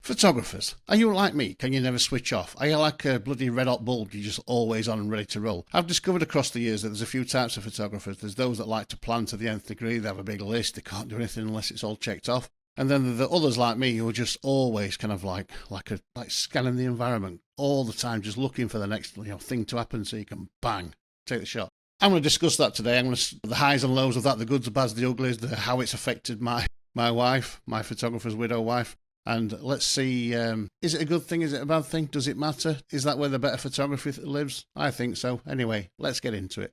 Photographers, are you like me? Can you never switch off? Are you like a bloody red hot bulb? You're just always on and ready to roll. I've discovered across the years that there's a few types of photographers. There's those that like to plan to the nth degree. They have a big list. They can't do anything unless it's all checked off. And then the others like me who are just always kind of like scanning the environment all the time, just looking for the next thing to happen so you can bang, take the shot. I'm going to discuss that today. I'm going to the highs and lows of that, the goods, the bads, the uglies, how it's affected my wife, my photographer's widow wife. And let's see, is it a good thing? Is it a bad thing? Does it matter? Is that where the better photography lives? I think so. Anyway, let's get into it.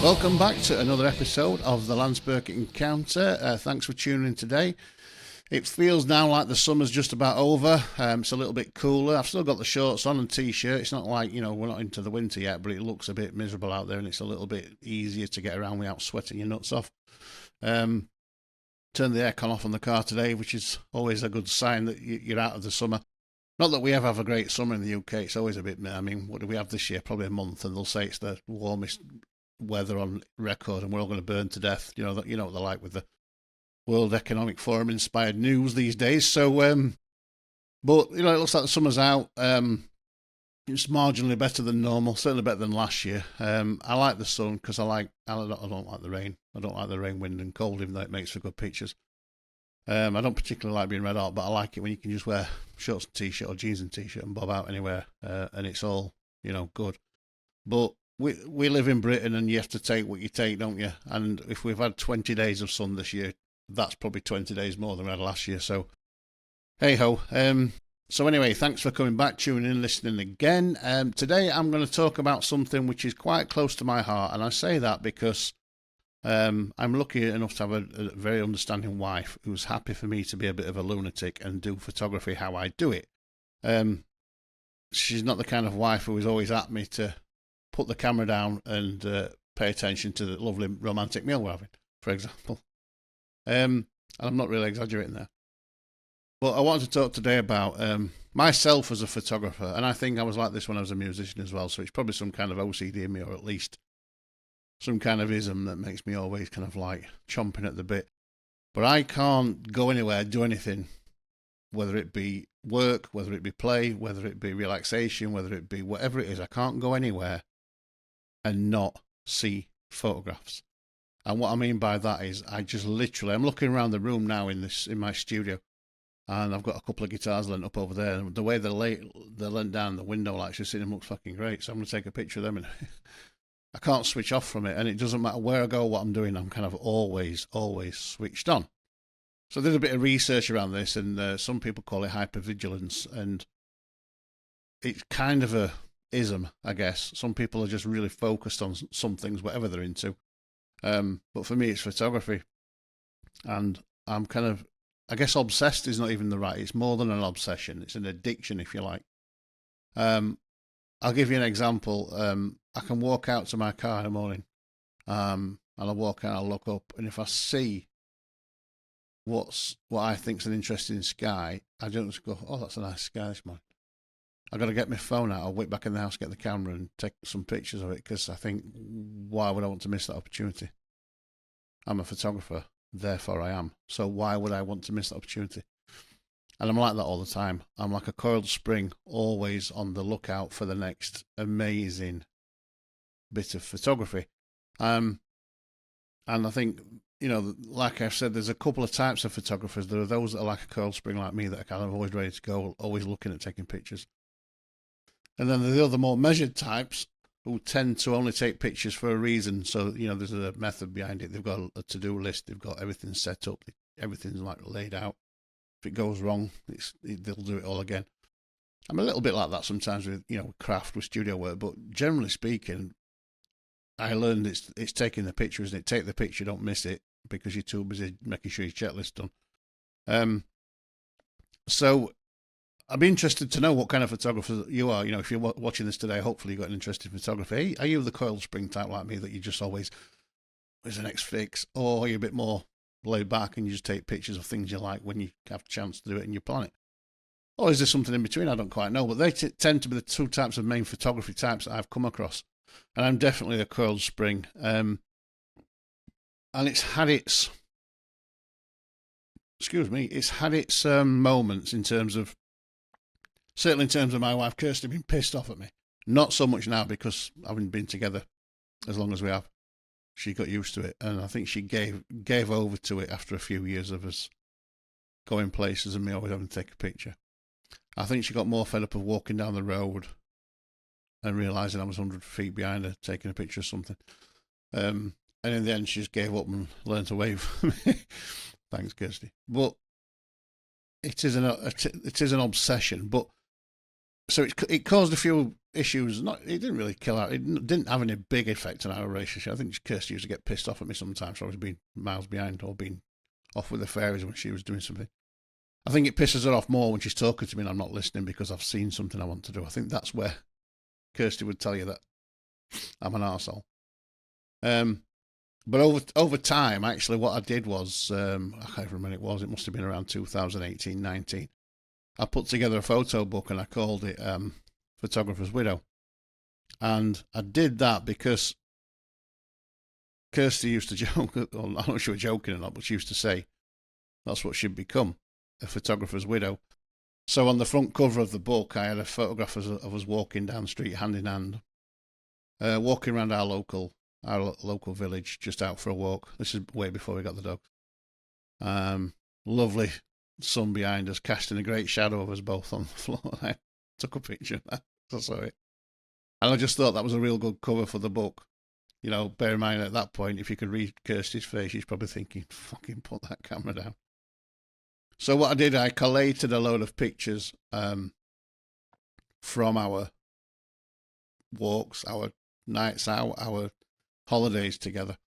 Welcome back to another episode of the Burkitt Encounter. Thanks for tuning in today. It feels now like the summer's just about over. It's a little bit cooler. I've still got the shorts on and t-shirt. It's not like, we're not into the winter yet, but it looks a bit miserable out there and it's a little bit easier to get around without sweating your nuts off. Turned the aircon off on the car today, which is always a good sign that you're out of the summer. Not that we ever have a great summer in the UK. It's always a bit, what do we have this year? Probably a month, and they'll say it's the warmest weather on record and we're all going to burn to death. You know what they're like with the World Economic Forum inspired news these days. So but it looks like the summer's out. It's marginally better than normal, certainly better than last year. I like the sun because I don't like the rain. I don't like the rain, wind and cold, even though it makes for good pictures. I don't particularly like being red hot, but I like it when you can just wear shorts and t-shirt or jeans and t-shirt and bob out anywhere, and it's all good. But we live in Britain and you have to take what you take, don't you? And if we've had 20 days of sun this year, that's probably 20 days more than we had last year. So, hey-ho. So anyway, thanks for coming back, tuning in, listening again. Today I'm going to talk about something which is quite close to my heart. And I say that because I'm lucky enough to have a very understanding wife who's happy for me to be a bit of a lunatic and do photography how I do it. She's not the kind of wife who is always at me to put the camera down and pay attention to the lovely romantic meal we're having, for example. And I'm not really exaggerating there. But I wanted to talk today about myself as a photographer, and I think I was like this when I was a musician as well, so it's probably some kind of OCD in me, or at least some kind of ism that makes me always kind of like chomping at the bit. But I can't go anywhere, do anything, whether it be work, whether it be play, whether it be relaxation, whether it be whatever it is, I can't go anywhere and not see photographs. And what I mean by that is I'm looking around the room now in my studio, and I've got a couple of guitars lent up over there, and the way they're lent down the window like you're seeing them looks fucking great. So I'm going to take a picture of them, and I can't switch off from it, and it doesn't matter where I go, what I'm doing, I'm kind of always switched on. So I did a bit of research around this, and some people call it hypervigilance, and it's kind of a ism, I guess. Some people are just really focused on some things, whatever they're into. But for me, it's photography. And I'm kind of, I guess obsessed is not even the right, it's more than an obsession. It's an addiction, if you like. I'll give you an example. I can walk out to my car in the morning, and I'll walk out, I'll look up, and if I see what I think's an interesting sky, I don't just go, oh, that's a nice sky this morning. I've got to get my phone out. I'll whip back in the house, get the camera and take some pictures of it, because I think, why would I want to miss that opportunity? I'm a photographer, therefore I am. So why would I want to miss that opportunity? And I'm like that all the time. I'm like a coiled spring, always on the lookout for the next amazing bit of photography. And I think, like I've said, there's a couple of types of photographers. There are those that are like a coiled spring like me, that are kind of always ready to go, always looking at taking pictures. And then the other more measured types who tend to only take pictures for a reason. So, there's a method behind it. They've got a to-do list. They've got everything set up. Everything's like laid out. If it goes wrong, they'll do it all again. I'm a little bit like that sometimes with, craft, with studio work. But generally speaking, I learned it's taking the picture, isn't it? Take the picture, don't miss it, because you're too busy making sure your checklist's done. So I'd be interested to know what kind of photographer you are. If you're watching this today, hopefully you've got an interest in photography. Are you the coiled spring type like me, that you just always is the next fix, or you're a bit more laid back and you just take pictures of things you like when you have a chance to do it and you plan it. Or is there something in between? I don't quite know. But they tend to be the two types of main photography types that I've come across. And I'm definitely a coiled spring. And it's had its, it's had its moments in terms of, certainly in terms of my wife Kirsty being pissed off at me. Not so much now because having been together as long as we have, she got used to it. And I think she gave over to it after a few years of us going places and me always having to take a picture. I think she got more fed up of walking down the road and realising I was 100 feet behind her taking a picture of something. And in the end, she just gave up and learned to wave. Thanks, Kirsty. But it is an obsession. But so it caused a few issues. It didn't really kill out. It didn't have any big effect on our relationship. I think Kirsty used to get pissed off at me sometimes for always being miles behind or being off with the fairies when she was doing something. I think it pisses her off more when she's talking to me and I'm not listening because I've seen something I want to do. I think that's where Kirsty would tell you that I'm an arsehole. But over time, actually, what I did was, I can't remember when it was, it must have been around 2018, 19. I put together a photo book and I called it Photographer's Widow. And I did that because Kirsty used to joke, or I don't know if she was joking or not, but she used to say that's what she'd become, a photographer's widow. So on the front cover of the book, I had a photograph of us walking down the street hand in hand, walking around our local village, just out for a walk. This is way before we got the dogs. Lovely sun behind us, casting a great shadow of us both on the floor. I took a picture of that. I saw it. And I just thought that was a real good cover for the book. You know, bear in mind at that point, if you could read Kirsty's face, she's probably thinking, fucking put that camera down. So what I did, I collated a load of pictures from our walks, our nights out, our holidays together,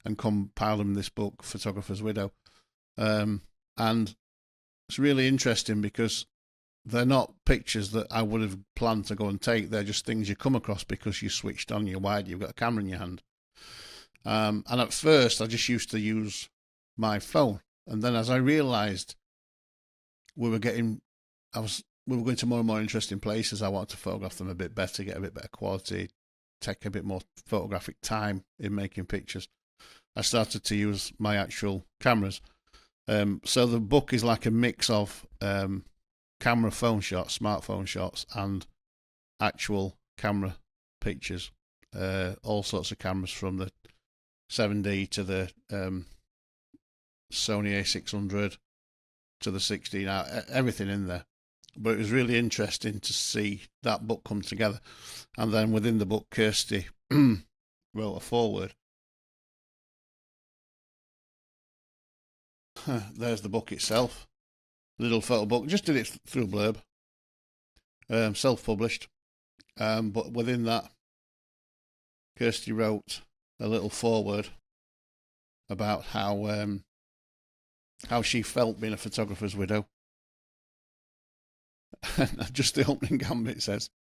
and compiled them in this book, Photographer's Widow. And it's really interesting because they're not pictures that I would have planned to go and take. They're just things you come across because you switched on, you're wired, you've got a camera in your hand. And at first, I just used to use my phone. And then as I realised we were going to more and more interesting places, I wanted to photograph them a bit better, get a bit better quality, take a bit more photographic time in making pictures. I started to use my actual cameras. So the book is like a mix of camera phone shots, smartphone shots, and actual camera pictures. All sorts of cameras from the 7D to the Sony A600 to the 16, everything in there. But it was really interesting to see that book come together. And then within the book, Kirsty wrote a foreword. There's the book itself. Little photo book. Just did it through Blurb. Self-published. But within that, Kirsty wrote a little foreword about how she felt being a photographer's widow. Just the opening gambit says,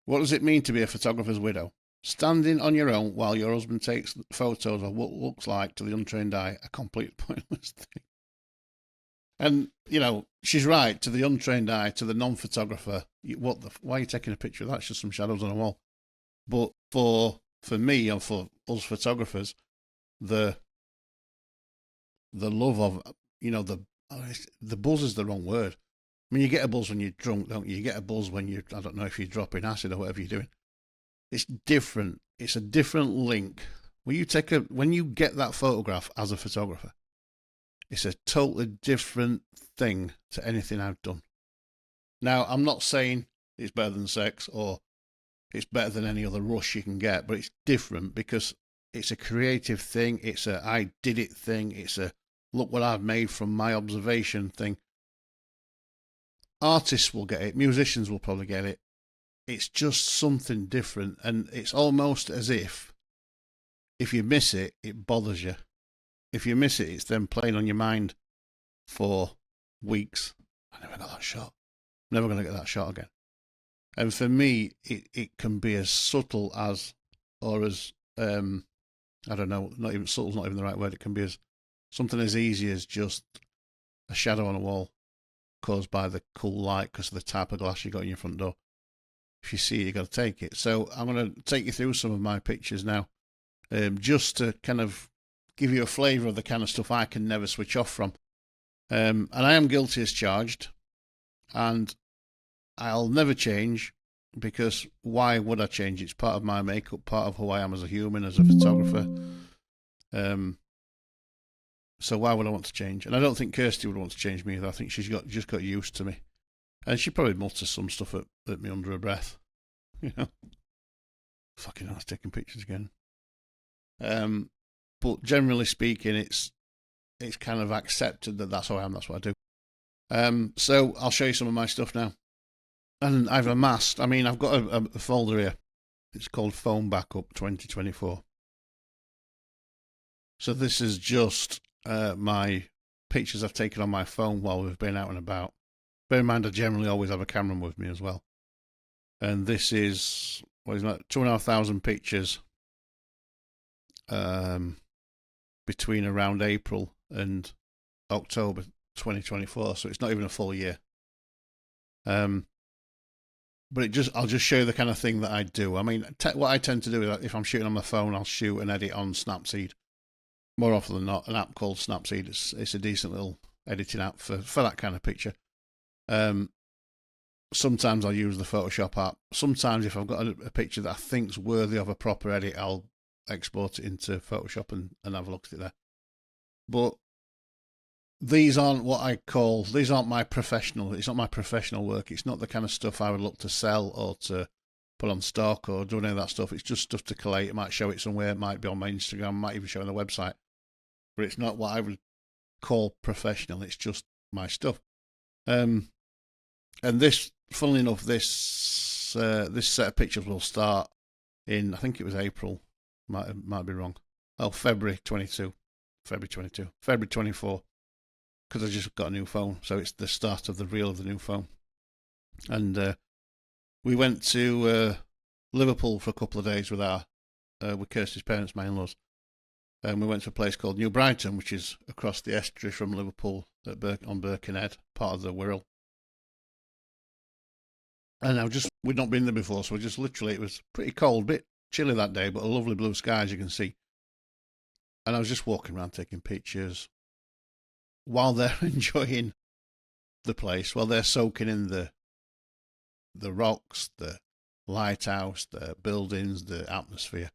"What does it mean to be a photographer's widow? Standing on your own while your husband takes photos of what looks like, to the untrained eye, a complete pointless thing." And, you know, she's right. To the untrained eye, to the non-photographer, why are you taking a picture? That's just some shadows on a wall. But for me, and for us photographers, the love of, you know, the buzz is the wrong word. I mean, you get a buzz when you're drunk, don't you? You get a buzz when I don't know if you're dropping acid or whatever you're doing. It's different. It's a different link. When you get that photograph as a photographer, it's a totally different thing to anything I've done. Now, I'm not saying it's better than sex or it's better than any other rush you can get, but it's different because it's a creative thing. It's a I did it thing. It's a look what I've made from my observation thing. Artists will get it. Musicians will probably get it. It's just something different. And it's almost as if you miss it, it bothers you. If you miss it, it's then playing on your mind for weeks. I never got that shot. Never going to get that shot again. And for me, it can be as subtle as, or as I don't know, not even subtle's not even the right word. It can be as something as easy as just a shadow on a wall caused by the cool light because of the type of glass you got in your front door. If you see it, you got to take it. So I'm going to take you through some of my pictures now, just to kind of give you a flavour of the kind of stuff I can never switch off from. And I am guilty as charged, and I'll never change, because why would I change? It's part of my makeup, part of who I am as a human, as a photographer. So why would I want to change? And I don't think Kirsty would want to change me either. I think she's just got used to me. And she probably mutters some stuff at me under her breath. You know? Fucking hell, I was taking pictures again. But generally speaking, it's kind of accepted that that's who I am, that's what I do. So I'll show you some of my stuff now. And I've amassed, I've got a folder here. It's called Phone Backup 2024. So this is just my pictures I've taken on my phone while we've been out and about. Bear in mind, I generally always have a camera with me as well. And this is, 2,500 pictures between around April and October 2024. So it's not even a full year. But I'll just show you the kind of thing that I do. What I tend to do is, if I'm shooting on my phone, I'll shoot and edit on Snapseed. More often than not, an app called Snapseed. It's a decent little editing app for that kind of picture. Sometimes I'll use the Photoshop app. Sometimes, if I've got a picture that I think's worthy of a proper edit, I'll export it into Photoshop and have a look at it there. But these aren't my professional. It's not my professional work. It's not the kind of stuff I would look to sell or to put on stock or do any of that stuff. It's just stuff to collate. It might show it somewhere. It might be on my Instagram. It might even show on the website. But it's not what I would call professional. It's just my stuff. And this, funnily enough, this set of pictures will start in, I think it was April. Might be wrong. Oh, February 24. Because I just got a new phone, so it's the start of the reel of the new phone. And we went to Liverpool for a couple of days with Kirsty's parents, my in-laws. And we went to a place called New Brighton, which is across the estuary from Liverpool on Burkitt, part of the Wirral. And we'd not been there before, so it was pretty cold, bit chilly that day, but a lovely blue sky, as you can see. And I was just walking around taking pictures while they're enjoying the place, while they're soaking in the rocks, the lighthouse, the buildings, the atmosphere.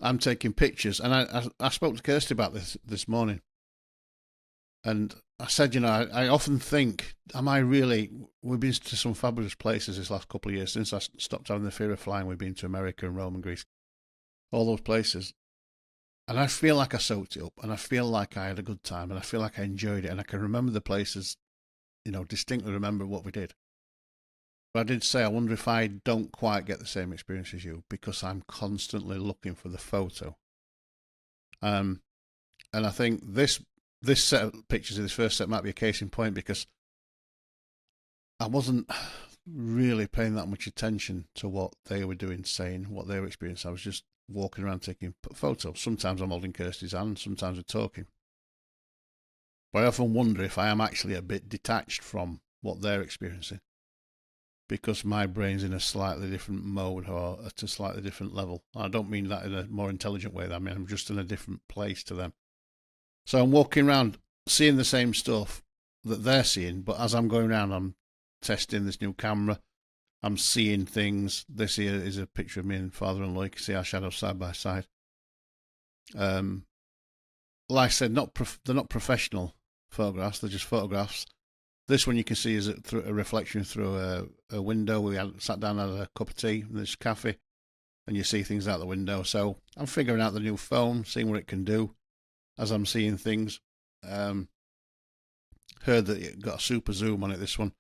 I'm taking pictures, and I spoke to Kirsty about this morning, and I said, I often think, we've been to some fabulous places this last couple of years. Since I stopped having the fear of flying, we've been to America and Rome and Greece, all those places. And I feel like I soaked it up, and I feel like I had a good time, and I feel like I enjoyed it, and I can remember the places, distinctly remember what we did. But I did say, I wonder if I don't quite get the same experience as you, because I'm constantly looking for the photo. And I think this set of pictures, this first set, might be a case in point, because I wasn't really paying that much attention to what they were doing, saying, what they were experiencing. I was just walking around taking photos. Sometimes I'm holding Kirsty's hand, sometimes we're talking. But I often wonder if I am actually a bit detached from what they're experiencing, because my brain's in a slightly different mode or at a slightly different level. I don't mean that in a more intelligent way. I'm just in a different place to them. So I'm walking around seeing the same stuff that they're seeing, but as I'm going around, I'm testing this new camera. I'm seeing things. This here is a picture of me and father-in-law. You can see our shadows side by side. Like I said, they're not professional photographs. They're just photographs. This one you can see is a reflection through a window. We sat down, had a cup of tea in this cafe, and you see things out the window. So I'm figuring out the new phone, seeing what it can do as I'm seeing things. Heard that it got a super zoom on it, this one.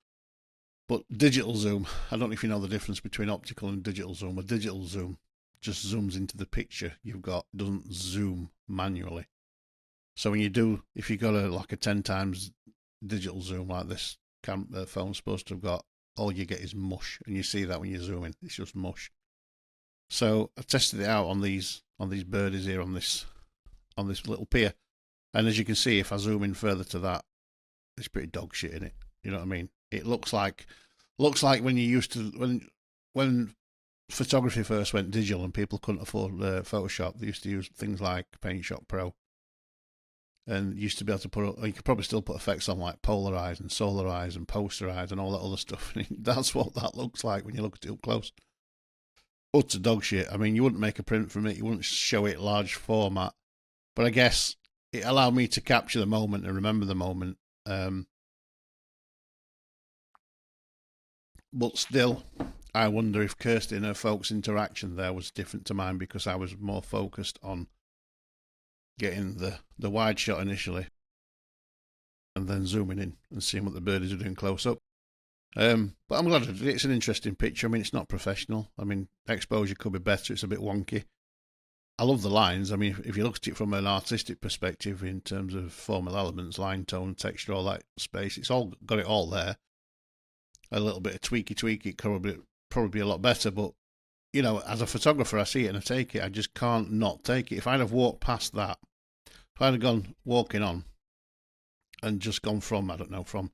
But digital zoom, I don't know if you know the difference between optical and digital zoom. A digital zoom just zooms into the picture you've got, doesn't zoom manually. So when if you got a 10 times digital zoom like this phone's supposed to have got, all you get is mush, and you see that when you zoom in, it's just mush. So I tested it out on these these birdies here on this little pier. And as you can see, if I zoom in further to that, it's pretty dog shit in it. You know what I mean? It looks like when you used to when photography first went digital and people couldn't afford Photoshop, they used to use things like Paint Shop Pro, and used to be able to you could probably still put effects on like polarize and solarize and posterize and all that other stuff. That's what that looks like when you look at it up close. Utter dog shit. I mean, you wouldn't make a print from it, you wouldn't show it large format, but I guess it allowed me to capture the moment and remember the moment. But still, I wonder if Kirsty and her folks' interaction there was different to mine, because I was more focused on getting the wide shot initially and then zooming in and seeing what the birdies are doing close up. But I'm glad it's an interesting picture. I mean, it's not professional. I mean, exposure could be better. It's a bit wonky. I love the lines. I mean, if you look at it from an artistic perspective in terms of formal elements, line, tone, texture, all that space, it's all got it all there. A little bit of tweak, it could probably be a lot better, but you know, as a photographer, I see it and I take it. I just can't not take it. If I'd have walked past that, if I'd have gone walking on and just gone from, I don't know, from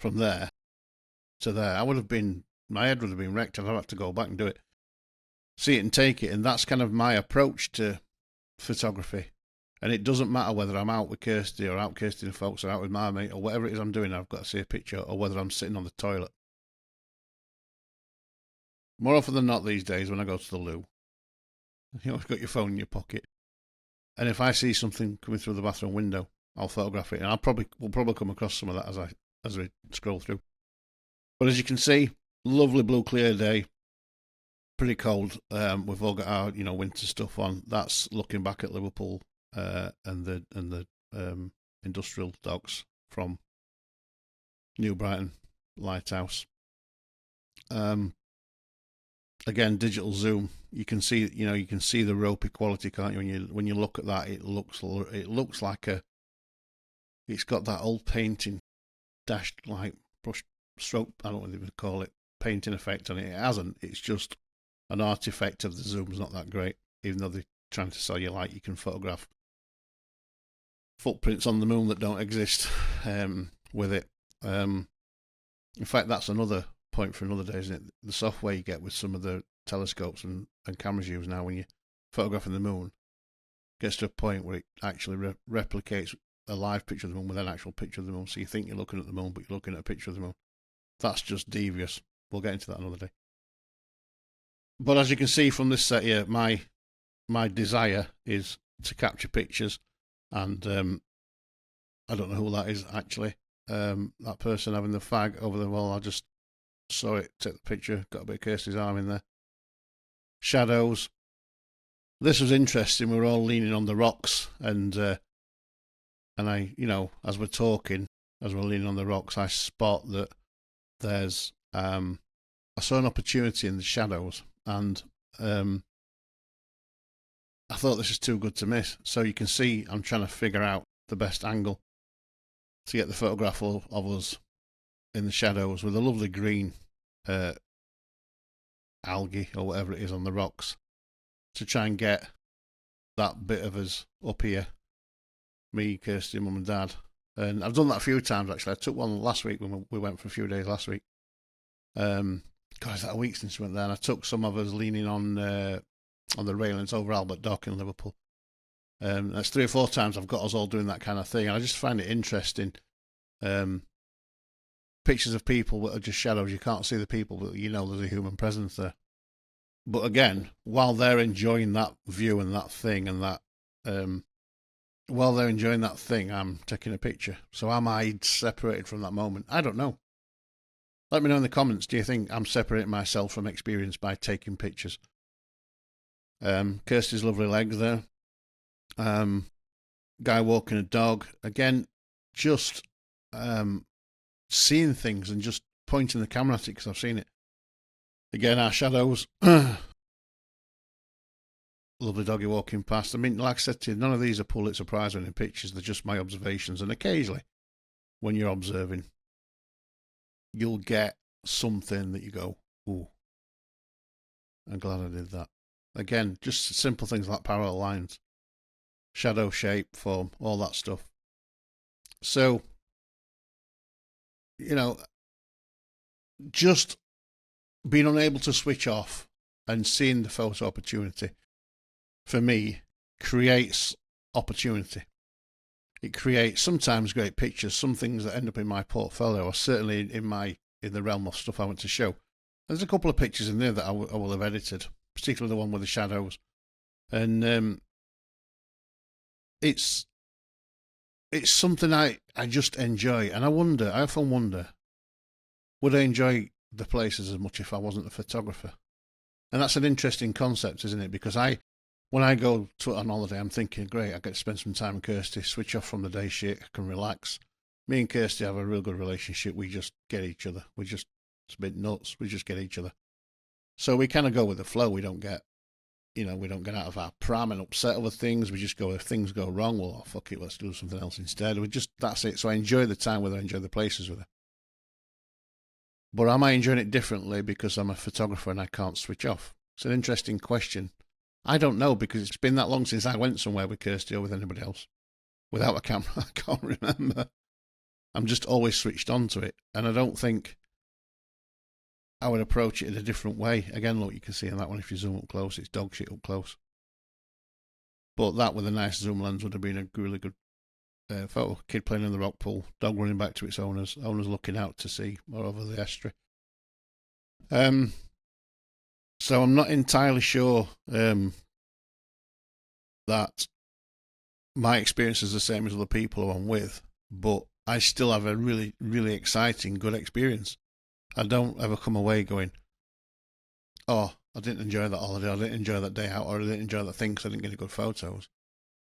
there to there, my head would have been wrecked. I'd have to go back and do it. See it and take it, and that's kind of my approach to photography. And it doesn't matter whether I'm out with Kirsty or out Kirsty and folks or out with my mate or whatever it is I'm doing, I've got to see a picture, or whether I'm sitting on the toilet. More often than not these days, when I go to the loo, you know, you've got your phone in your pocket, and if I see something coming through the bathroom window, I'll photograph it, and we'll probably come across some of that as we scroll through. But as you can see, lovely blue clear day. Pretty cold. We've all got our winter stuff on. That's looking back at Liverpool and the industrial docks from New Brighton Lighthouse. Again, digital zoom. You can see the ropey quality, can't you? When you look at that, it looks like it's got that old painting dashed like brush stroke. I don't know what they would call it, painting effect on it. It hasn't. It's just an artifact of the zoom's not that great, even though they're trying to sell you like you can photograph footprints on the moon that don't exist with it. In fact, that's another point for another day, isn't it? The software you get with some of the telescopes and cameras you use now when you're photographing the moon gets to a point where it actually replicates a live picture of the moon with an actual picture of the moon. So you think you're looking at the moon, but you're looking at a picture of the moon. That's just devious. We'll get into that another day. But as you can see from this set here, my desire is to capture pictures, and I don't know who that is actually. That person having the fag over the wall, I just saw it, took the picture, got a bit of Kirsty's arm in there. Shadows. This was interesting. We were all leaning on the rocks, and I, as we're talking, as we're leaning on the rocks, I spot that there's I saw an opportunity in the shadows. And I thought this is too good to miss. So you can see I'm trying to figure out the best angle to get the photograph of us in the shadows with a lovely green algae or whatever it is on the rocks, to try and get that bit of us up here, me, Kirsty, Mum and Dad. And I've done that a few times actually. I took one last week when we went for a few days last week. God, is that a week since we went there? And I took some of us leaning on the railings over Albert Dock in Liverpool. That's 3 or 4 times I've got us all doing that kind of thing, and I just find it interesting. Pictures of people that are just shadows. You can't see the people, but there's a human presence there. But again, while they're enjoying that view and that thing, and that while they're enjoying that thing, I'm taking a picture. So am I separated from that moment? I don't know. Let me know in the comments, do you think I'm separating myself from experience by taking pictures? Kirsty's lovely legs there. Guy walking a dog. Again, just seeing things and just pointing the camera at it because I've seen it. Again, our shadows. Lovely doggy walking past. I mean, like I said to you, none of these are Pulitzer Prize winning pictures. They're just my observations. And occasionally, when you're observing, you'll get something that you go, ooh, I'm glad I did that. Again, just simple things like parallel lines, shadow, shape, form, all that stuff. So, just being unable to switch off and seeing the photo opportunity, for me, creates opportunity. It creates sometimes great pictures, some things that end up in my portfolio, or certainly in the realm of stuff I want to show. There's a couple of pictures in there that I will have edited, particularly the one with the shadows, and it's something I just enjoy, and I often wonder, would I enjoy the places as much if I wasn't a photographer? And that's an interesting concept, isn't it? Because when I go on holiday, I'm thinking, great, I get to spend some time with Kirsty, switch off from the day shit, I can relax. Me and Kirsty have a real good relationship. We just get each other. It's a bit nuts. We just get each other. So we kind of go with the flow. We don't get out of our pram and upset over things. We just go, if things go wrong, well, fuck it, let's do something else instead. That's it. So I enjoy the time with her, I enjoy the places with her. But am I enjoying it differently because I'm a photographer and I can't switch off? It's an interesting question. I don't know, because it's been that long since I went somewhere with Kirsty or with anybody else. Without a camera, I can't remember. I'm just always switched on to it. And I don't think I would approach it in a different way. Again, look, you can see in that one, if you zoom up close, it's dog shit up close. But that with a nice zoom lens would have been a really good photo. Kid playing in the rock pool, dog running back to its owners looking out to sea or over the estuary. So I'm not entirely sure that my experience is the same as other people who I'm with, but I still have a really, really exciting, good experience. I don't ever come away going, oh, I didn't enjoy that holiday, I didn't enjoy that day out, or I didn't enjoy that thing because I didn't get any good photos.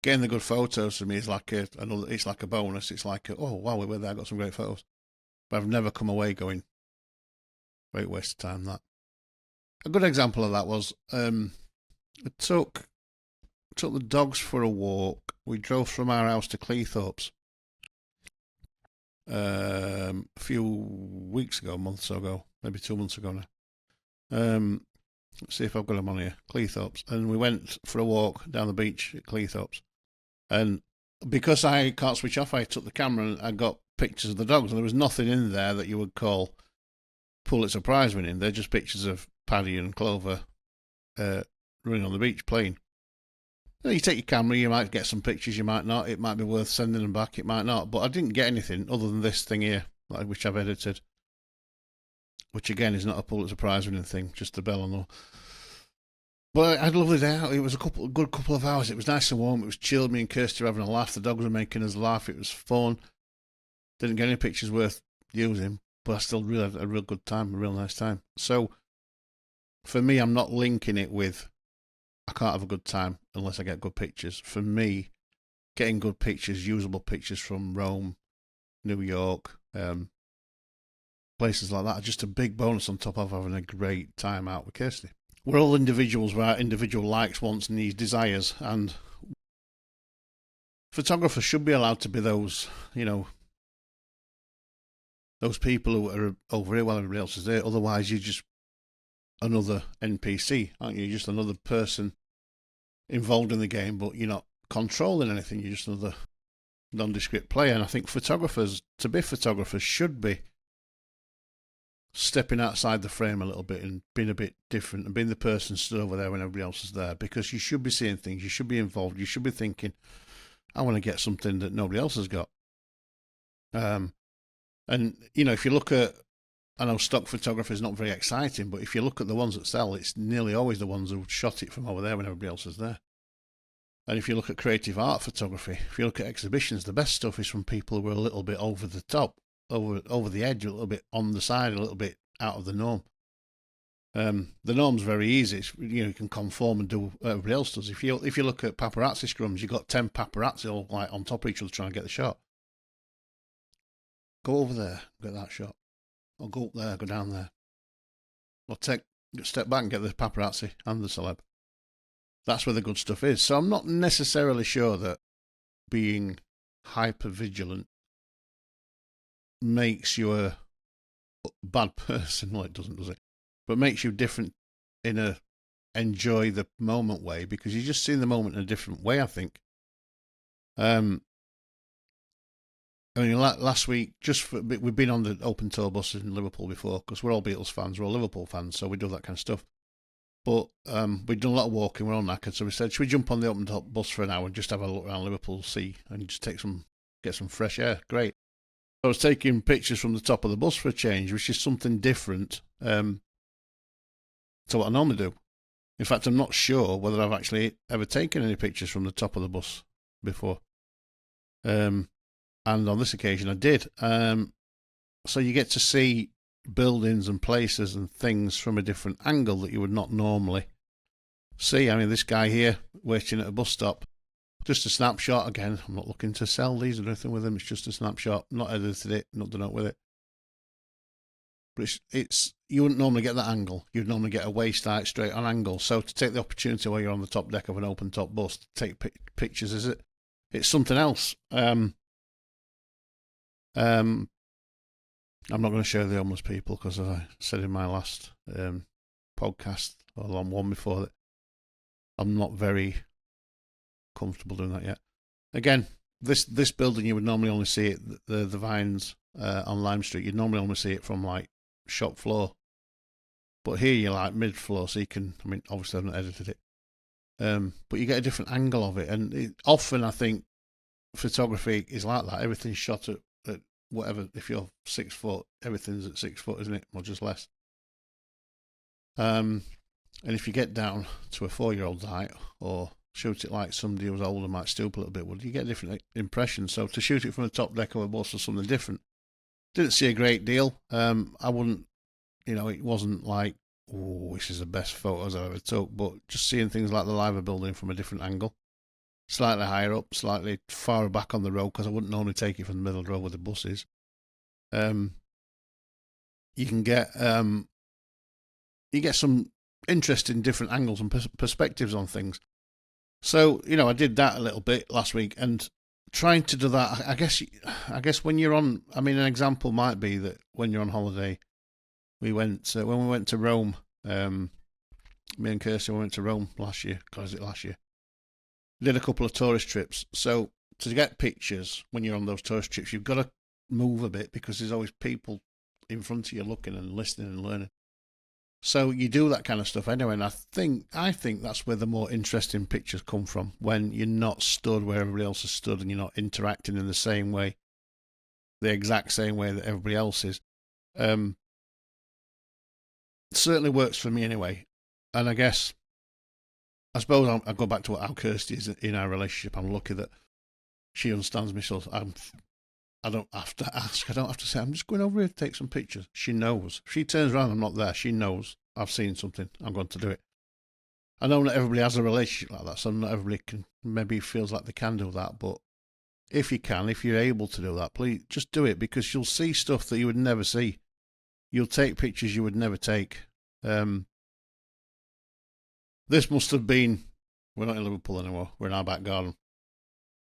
Getting the good photos for me is like it's like a bonus. It's like, oh wow, we were there, I got some great photos. But I've never come away going, great waste of time that. A good example of that was I took the dogs for a walk. We drove from our house to Cleethorpes a few weeks ago, months ago, maybe 2 months ago now. Let's see if I've got them on here. Cleethorpes. And we went for a walk down the beach at Cleethorpes. And because I can't switch off, I took the camera and I got pictures of the dogs. And there was nothing in there that you would call Pulitzer Prize winning. They're just pictures of Paddy and Clover running on the beach playing. You take your camera, you might get some pictures, you might not. It might be worth sending them back, it might not. But I didn't get anything other than this thing here, which I've edited. Which again is not a Pulitzer Prize winning thing, just the bell and all. But I had a lovely day out. It was a good couple of hours. It was nice and warm. It was chilled. Me and Kirsty were having a laugh. The dogs were making us laugh. It was fun. Didn't get any pictures worth using, but I still really had a real good time, a real nice time. So for me, I'm not linking it with I can't have a good time unless I get good pictures. For me, getting good pictures, usable pictures from Rome, New York, places like that are just a big bonus on top of having a great time out with Kirsty. We're all individuals with our individual likes, wants, needs, desires, and photographers should be allowed to be those, those people who are over here while everybody else is there. Otherwise, you're just another NPC, aren't you? You're just another person involved in the game, but you're not controlling anything. You're just another nondescript player. And I think to be photographers, should be stepping outside the frame a little bit and being a bit different and being the person stood over there when everybody else is there, because you should be seeing things, you should be involved, you should be thinking, I want to get something that nobody else has got. And if you look at, I know stock photography is not very exciting, but if you look at the ones that sell, it's nearly always the ones who shot it from over there when everybody else is there. And if you look at creative art photography, if you look at exhibitions, the best stuff is from people who are a little bit over the top, over the edge, a little bit on the side, a little bit out of the norm. The norm's very easy. You can conform and do what everybody else does. If you look at paparazzi scrums, you've got 10 paparazzi all like on top of each other trying to get the shot. Go over there, get that shot. Or go up there, go down there. Or step back and get the paparazzi and the celeb. That's where the good stuff is. So I'm not necessarily sure that being hypervigilant makes you a bad person. Well, it doesn't, does it? But makes you different in a enjoy the moment way, because you're just seeing the moment in a different way, I think. I mean, last week, we've been on the open tour bus in Liverpool before, because we're all Beatles fans, we're all Liverpool fans, so we do that kind of stuff. But we'd done a lot of walking, we're all knackered, so we said, should we jump on the open top bus for an hour and just have a look around Liverpool, see, and just get some fresh air? Great. I was taking pictures from the top of the bus for a change, which is something different to what I normally do. In fact, I'm not sure whether I've actually ever taken any pictures from the top of the bus before. And on this occasion I did. So you get to see buildings and places and things from a different angle that you would not normally see. I mean, this guy here waiting at a bus stop, just a snapshot. Again, I'm not looking to sell these or anything with them, it's just a snapshot, not edited it, not done it with it. But it's you wouldn't normally get that angle. You'd normally get a waist height straight on angle. So to take the opportunity while you're on the top deck of an open top bus to take pictures, it's something else. I'm not going to show the homeless people, because as I said in my last podcast, or on one before that, I'm not very comfortable doing that yet. Again, this building, you would normally only see it, the vines on Lime Street, you'd normally only see it from like shop floor. But here you're like mid floor, so you can, I mean, obviously I've not edited it, but you get a different angle of it. And often I think photography is like that. Everything's shot at whatever, if you're 6 foot, everything's at 6 foot, isn't it? Or just less. And if you get down to a 4-year-old's height, or shoot it like somebody who's older might stoop a little bit, you get a different impression. So to shoot it from the top deck of a bus or something different, didn't see a great deal. I wouldn't, it wasn't like, oh, this is the best photos I've ever took, but just seeing things like the Liver building from a different angle, slightly higher up, slightly far back on the road, because I wouldn't normally take it from the middle of the road where the bus is. You can get some interesting different angles and perspectives on things. So I did that a little bit last week, and trying to do that, I guess when you're on, I mean, an example might be that when you're on holiday, when we went to Rome, me and Kirsty went to Rome last year. Did a couple of tourist trips. So to get pictures when you're on those tourist trips, you've got to move a bit, because there's always people in front of you looking and listening and learning. So you do that kind of stuff anyway, and I think that's where the more interesting pictures come from, when you're not stood where everybody else is stood and you're not interacting in the same way, the exact same way that everybody else is. It certainly works for me anyway. And I suppose I'll go back to how Kirsty is in our relationship. I'm lucky that she understands me, so I don't have to ask. I don't have to say, I'm just going over here to take some pictures. She knows. If she turns around, I'm not there. She knows I've seen something. I'm going to do it. I know not everybody has a relationship like that, so not everybody maybe feels like they can do that. But if you're able to do that, please just do it, because you'll see stuff that you would never see. You'll take pictures you would never take. This must have been, we're not in Liverpool anymore, we're in our back garden.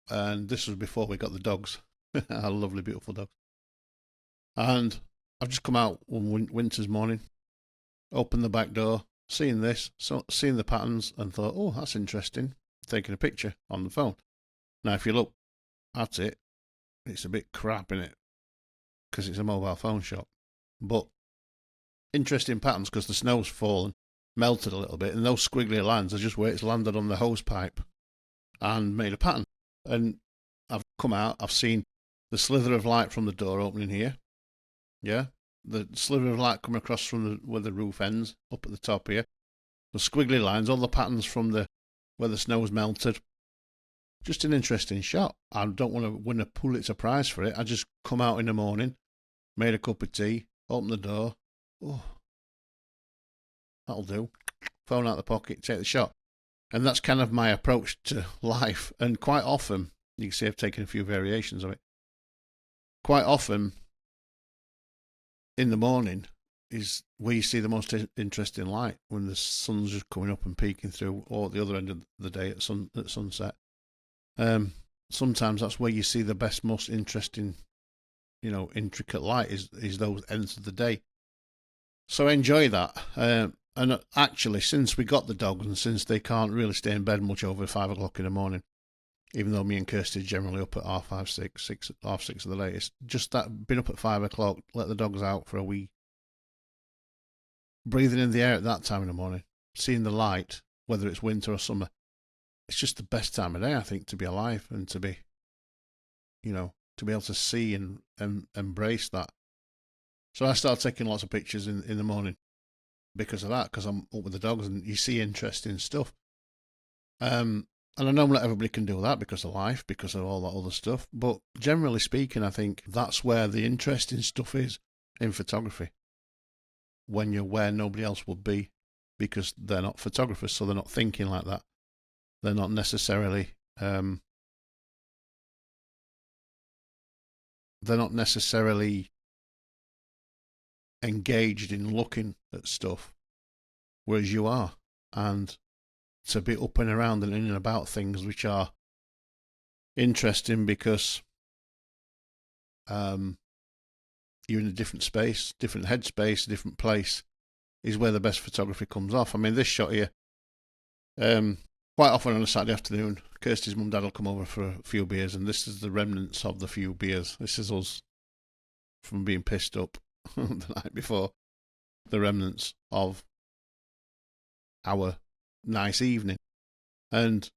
And this was before we got the dogs, our lovely, beautiful dogs. And I've just come out one winter's morning, opened the back door, seeing the patterns, and thought, oh, that's interesting, taking a picture on the phone. Now, if you look at it, it's a bit crap, in it, because it's a mobile phone shop. But interesting patterns, because the snow's fallen, melted a little bit, and those squiggly lines are just where it's landed on the hose pipe and made a pattern. And I've come out, I've seen the slither of light from the door opening here, the slither of light coming across from where the roof ends, up at the top here, the squiggly lines, all the patterns from where the snow's melted. Just an interesting shot. I don't want to win a Pulitzer Prize for it. I just come out in the morning, made a cup of tea, opened the door, oh, that'll do. Phone out the pocket, take the shot. And that's kind of my approach to life. And quite often, you can see I've taken a few variations of it. Quite often, in the morning, is where you see the most interesting light, when the sun's just coming up and peeking through, or at the other end of the day at sunset. Sometimes that's where you see the best, most interesting, intricate light is those ends of the day. So enjoy that. And actually, since we got the dogs and since they can't really stay in bed much over 5 o'clock in the morning, even though me and Kirsty are generally up at half 5, 6, half 6 of the latest, just that being up at 5 o'clock, let the dogs out for a wee, breathing in the air at that time in the morning, seeing the light, whether it's winter or summer, it's just the best time of day, I think, to be alive and to be, to be able to see and embrace that. So I started taking lots of pictures in the morning because of that, because I'm up with the dogs and you see interesting stuff. And I know not everybody can do that because of life, because of all that other stuff. But generally speaking, I think that's where the interesting stuff is in photography. When you're where nobody else would be, because they're not photographers, so they're not thinking like that. They're not necessarily engaged in looking at stuff, whereas you are. And to be up and around and in and about things which are interesting because you're in a different space, different headspace, different place, is where the best photography comes off. I mean, this shot here, quite often on a Saturday afternoon, Kirsty's mum and dad will come over for a few beers, and this is the remnants of the few beers. This is us from being pissed up the night before, the remnants of our nice evening. And,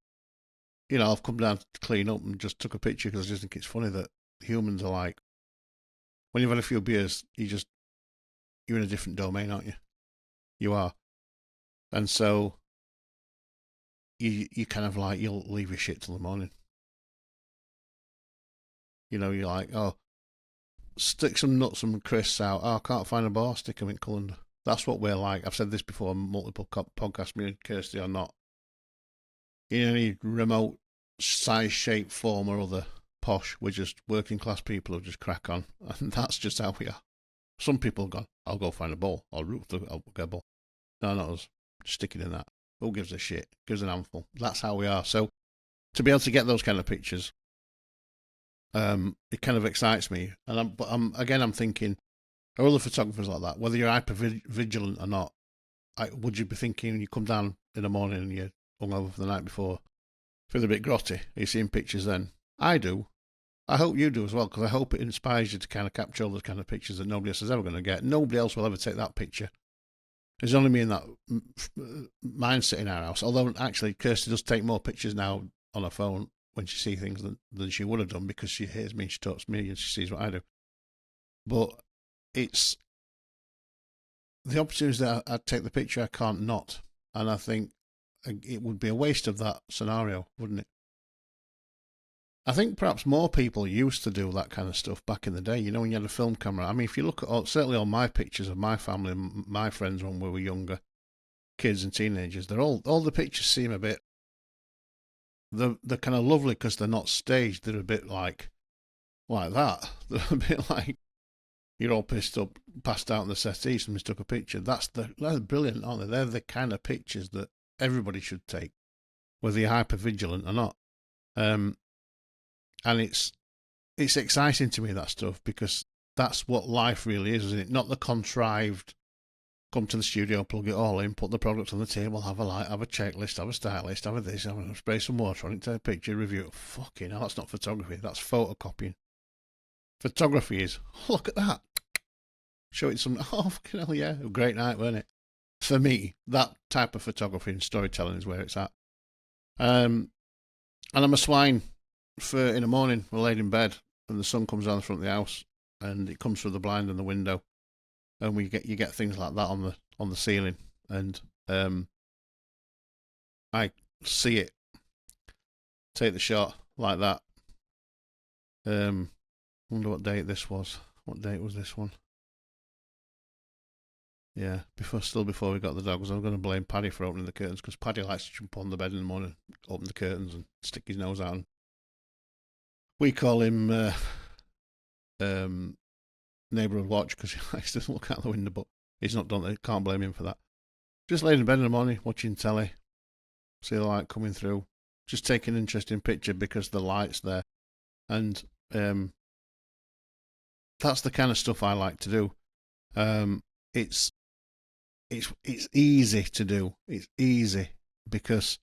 I've come down to clean up and just took a picture because I just think it's funny that humans are like, when you've had a few beers, you're in a different domain, aren't you? You are. And so you kind of like, you'll leave your shit till the morning. You're like, oh, stick some nuts and crisps out. Oh, I can't find a bar, stick them in colander. That's what we're like. I've said this before on multiple podcasts. Me and Kirsty are not in any remote size, shape, form or other posh. We're just working class people who just crack on. And that's just how we are. Some people have gone, I'll go find a bowl. I'll get a bowl. No, not us. Just stick it in that. Who gives a shit? Gives an handful. That's how we are. So to be able to get those kind of pictures, it kind of excites me. And I'm thinking, are other photographers like that? Whether you're hyper vigilant or not, would you be thinking you come down in the morning and you're hungover for the night before, feel a bit grotty? Are you seeing pictures then? I do. I hope you do as well, because I hope it inspires you to kind of capture all those kind of pictures that nobody else is ever going to get. Nobody else will ever take that picture. There's only me in that mindset in our house. Although actually, Kirsty does take more pictures now on her phone when she sees things than she would have done, because she hears me and she talks to me and she sees what I do. But it's the opportunities that I take the picture, I can't not. And I think it would be a waste of that scenario, wouldn't it? I think perhaps more people used to do that kind of stuff back in the day, when you had a film camera. I mean, if you look at certainly all my pictures of my family and my friends when we were younger, kids and teenagers, all the pictures seem a bit, they're kind of lovely because they're not staged. They're a bit like that. They're a bit like you're all pissed up, passed out on the settee, somebody took a picture. They're brilliant, aren't they? They're the kind of pictures that everybody should take, whether you're hyper vigilant or not. And it's exciting to me, that stuff, because that's what life really is, isn't it? Not the contrived, come to the studio, plug it all in, put the product on the table, have a light, have a checklist, have a stylist, have a this, have a spray some water on it, take a picture, review it. Fucking hell, that's not photography, that's photocopying. Photography is, look at that. Show it some, oh, fucking hell, yeah, a great night, wasn't it? For me, that type of photography and storytelling is where it's at. And I'm a swine for in the morning, we're laid in bed and the sun comes down the front of the house and it comes through the blind and the window, and you get things like that on the ceiling, and I see it, take the shot like that. Wonder what date this was. What date was this one? Yeah, before we got the dogs. I'm going to blame Paddy for opening the curtains, because Paddy likes to jump on the bed in the morning, open the curtains and stick his nose out. And we call him neighbourhood watch, because he likes to look out the window, but he's not done it. Can't blame him for that. Just laying in bed in the morning, watching telly, see the light coming through, just take an interesting picture because the light's there. And that's the kind of stuff I like to do. It's it's easy to do. It's easy because,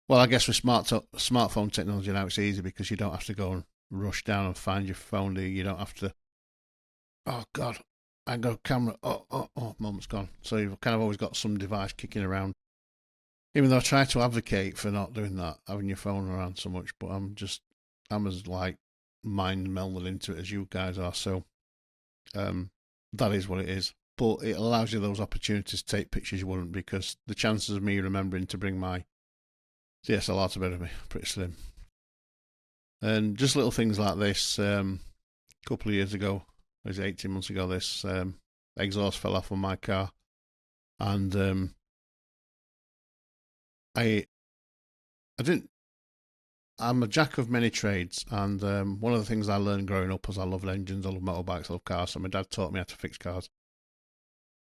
well, I guess with smartphone technology now it's easy because you don't have to go and rush down and find your phone. You don't have to. Oh God, I got a camera. Oh, moment's gone. So you've kind of always got some device kicking around. Even though I try to advocate for not doing that, having your phone around so much, but I'm as like mind melded into it as you guys are. So that is what it is. But it allows you those opportunities to take pictures you wouldn't, because the chances of me remembering to bring my DSLR to bed with me pretty slim. And just little things like this. A couple of years ago, was 18 months ago, this exhaust fell off on my car, and I didn't. I'm a jack of many trades, and one of the things I learned growing up was I love engines, I love motorbikes, I love cars. So my dad taught me how to fix cars.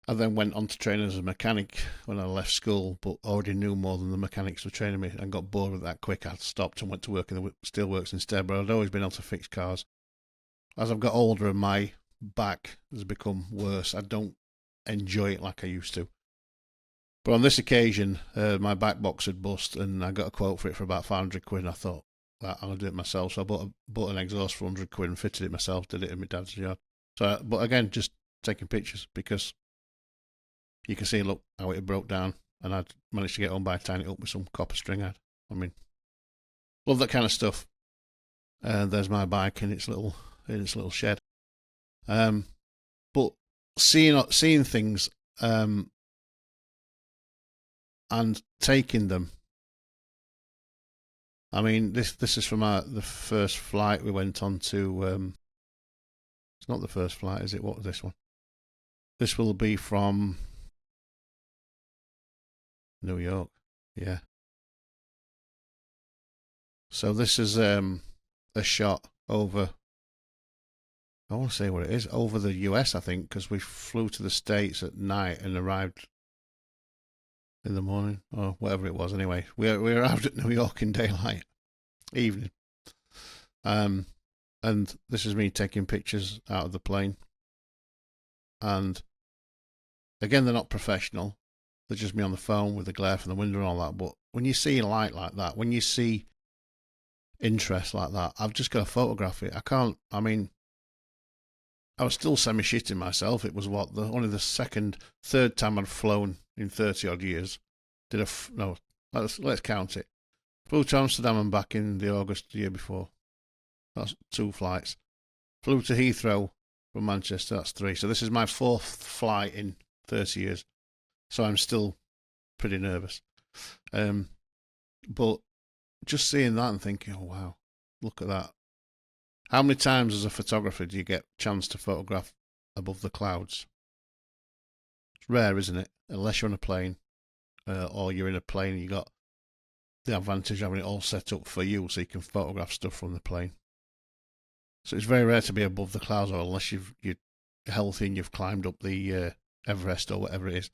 I then went on to train as a mechanic when I left school, but already knew more than the mechanics were training me, and got bored with that quick. I stopped and went to work in the steelworks instead, but I'd always been able to fix cars. As I've got older and my back has become worse, I don't enjoy it like I used to. But on this occasion, my back box had bust, and I got a quote for it for about 500 quid, and I thought, well, I'll do it myself. So I bought an exhaust for 100 quid and fitted it myself, did it in my dad's yard. So, but again, just taking pictures, because you can see, look, how it broke down, and I'd managed to get home by tying it up with some copper string. I mean, love that kind of stuff. There's my bike in its little shed. But seeing things and taking them. I mean, this is from the first flight we went on to. It's not the first flight, is it? What was this one? This will be from New York. Yeah. So this is a shot over. I want to say what it is, over the US, I think, because we flew to the States at night and arrived in the morning, or whatever it was. Anyway, we arrived at New York in daylight, evening. And this is me taking pictures out of the plane. And again, they're not professional. They're just me on the phone with the glare from the window and all that. But when you see light like that, when you see interest like that, I've just got to photograph it. I mean, I was still semi-shitting myself. It was only the third time I'd flown in 30 odd years. Let's count it. Flew to Amsterdam and back in the August the year before. That's 2 flights. Flew to Heathrow from Manchester. That's 3. So this is my 4th flight in 30 years. So I'm still pretty nervous. But just seeing that and thinking, oh wow, look at that. How many times as a photographer do you get a chance to photograph above the clouds? It's rare, isn't it? Unless you're on a plane, or you're in a plane and you got the advantage of having it all set up for you so you can photograph stuff from the plane. So it's very rare to be above the clouds, or unless you're healthy and you've climbed up the Everest or whatever it is.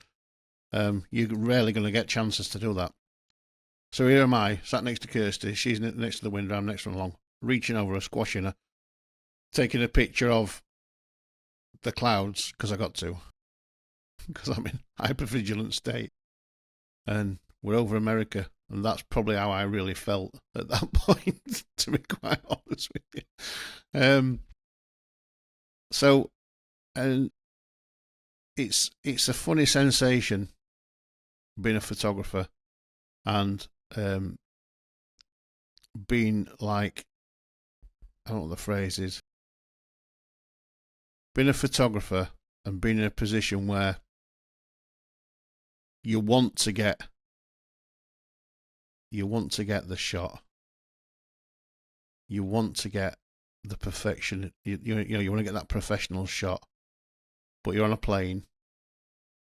You're rarely going to get chances to do that. So here am I, sat next to Kirsty. She's next to the window, I'm next one along, reaching over her, squashing her, taking a picture of the clouds, because I got to, because I'm in hypervigilance state. And we're over America, and that's probably how I really felt at that point, to be quite honest with you. So, and it's a funny sensation being a photographer and being like, I don't know what the phrase is, being a photographer and being in a position where you want to get the shot, you want to get the perfection, you want to get that professional shot, but you're on a plane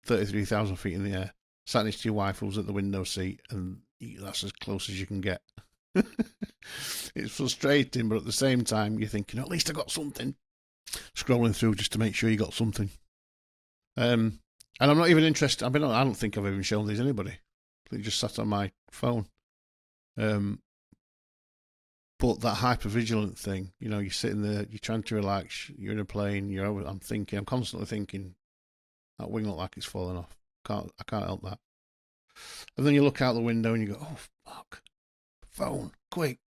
33,000 feet in the air, sat next to your wife who's at the window seat, and that's as close as you can get. It's frustrating, but at the same time you're thinking, at least I got something. Scrolling through just to make sure you got something. And I'm not even interested. I don't think I've even shown these to anybody. They just sat on my phone. But that hypervigilant thing, you're sitting there, you're trying to relax, you're in a plane, I'm constantly thinking, that wing look like it's falling off. I can't help that. And then you look out the window and you go, oh fuck, phone, quick,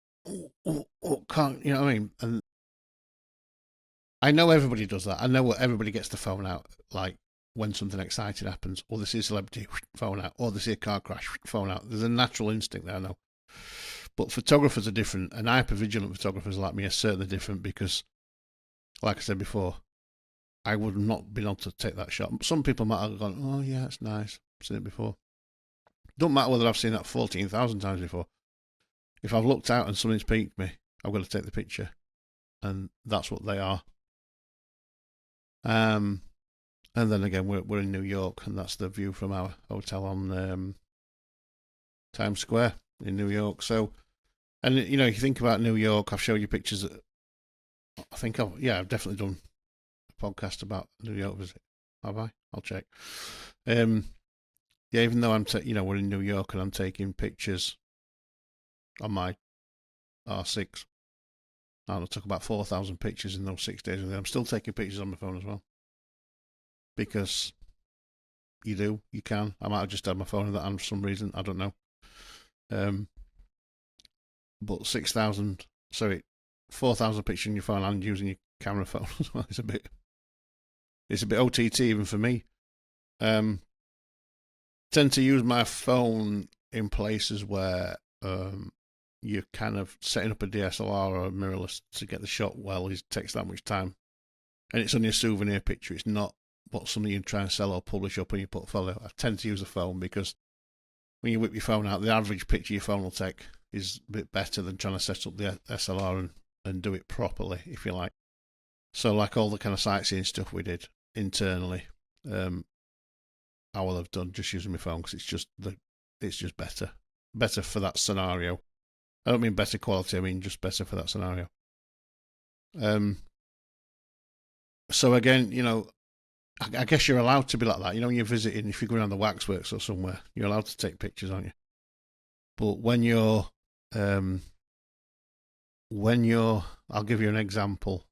can't, you know what I mean? And I know everybody does that. I know everybody gets the phone out, like when something exciting happens, or they see a celebrity, phone out, or they see a car crash, phone out. There's a natural instinct there, I know. But photographers are different, and hypervigilant photographers like me are certainly different because, like I said before, I would not been able to take that shot. Some people might have gone, oh yeah, it's nice, I've seen it before. Don't matter whether I've seen that 14,000 times before. If I've looked out and something's piqued me, I've got to take the picture, and that's what they are. And then again, we're in New York, and that's the view from our hotel on Times Square in New York. So, and you know, if you think about New York, I've showed you pictures. I've definitely done a podcast about New York visit. Have I? I'll check. Yeah, even though we're in New York and I'm taking pictures on my R6. I took about 4,000 pictures in those 6 days, and I'm still taking pictures on my phone as well. Because you can. I might have just had my phone in that hand for some reason, I don't know. But 4,000 pictures in your phone and using your camera phone as well, it's a bit OTT even for me. Tend to use my phone in places where you're kind of setting up a DSLR or a mirrorless to get the shot well. It takes that much time, and it's only a souvenir picture. It's not something you try and sell or publish up in your portfolio. I tend to use a phone because when you whip your phone out, the average picture your phone will take is a bit better than trying to set up the SLR and do it properly, if you like. So, like all the kind of sightseeing stuff we did internally, I will have done just using my phone because it's just better for that scenario. I don't mean better quality, I mean just better for that scenario. So again, you know, I guess you're allowed to be like that. You know, when you're visiting, if you're going around the waxworks or somewhere, you're allowed to take pictures, aren't you? But when you're, I'll give you an example.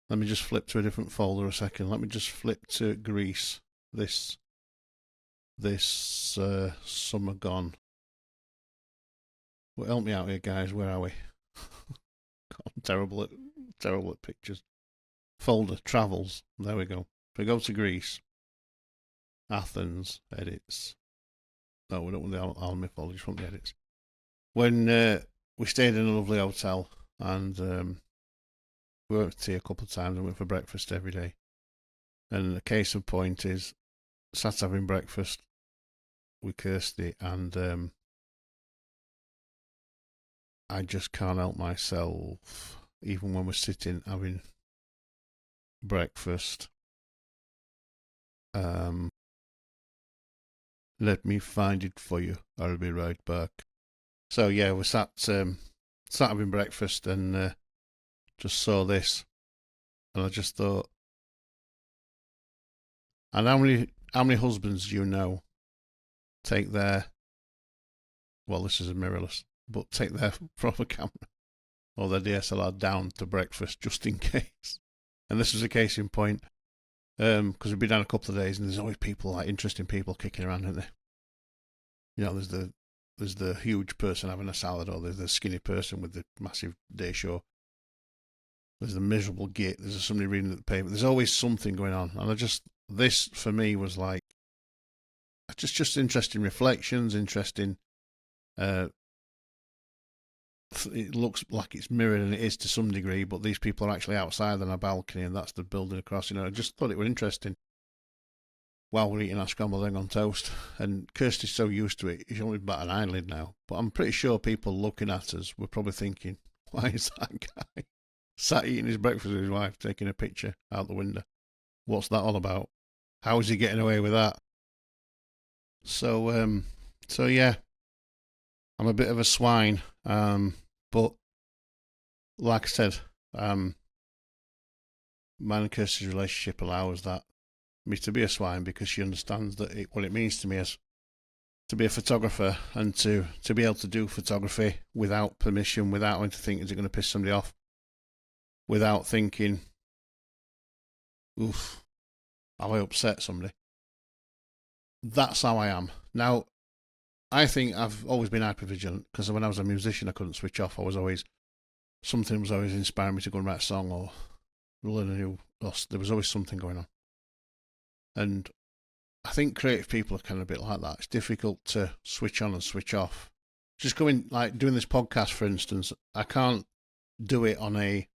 Let me just flip to a different folder a second. Let me just flip to Greece. This summer gone. Well, help me out here, guys. Where are we? I'm terrible at pictures. Folder travels. There we go. If we go to Greece, Athens edits. No, we don't want the Almy folder. Just want the edits. When we stayed in a lovely hotel and we went for tea a couple of times and went for breakfast every day. And the case in point is, sat having breakfast with Kirsty, and I just can't help myself, even when we're sitting having breakfast. Let me find it for you. I'll be right back. So yeah, we sat having breakfast and just saw this, and I just thought, and how many husbands do you know take their, well, this is a mirrorless, but take their proper camera or their DSLR down to breakfast just in case. And this was a case in point, because we've been down a couple of days and there's always people, like interesting people kicking around, isn't there? You know, there's the huge person having a salad, or there's the skinny person with the massive day show. There's the miserable git. There's somebody reading the paper. There's always something going on, and this for me was like just interesting reflections, interesting. It looks like it's mirrored, and it is to some degree, but these people are actually outside on a balcony, and that's the building across. You know, I just thought it was interesting. While we're eating our scrambled egg on toast, and Kirsty's so used to it, she's only about an eyelid now. But I'm pretty sure people looking at us were probably thinking, "Why is that guy sat eating his breakfast with his wife, taking a picture out the window? What's that all about? How is he getting away with that?" So yeah, I'm a bit of a swine, but like I said, mine and Kirsty's relationship allows me to be a swine, because she understands what it means to me as to be a photographer, and to be able to do photography without permission, without having to think, is it going to piss somebody off, without thinking, oof, have I upset somebody? that's how I am. Now, I think I've always been hypervigilant because when I was a musician, I couldn't switch off. Something was always inspiring me to go and write a song or learn a new. There was always something going on. And I think creative people are kind of a bit like that. It's difficult to switch on and switch off. Just doing this podcast, for instance, I can't do it on a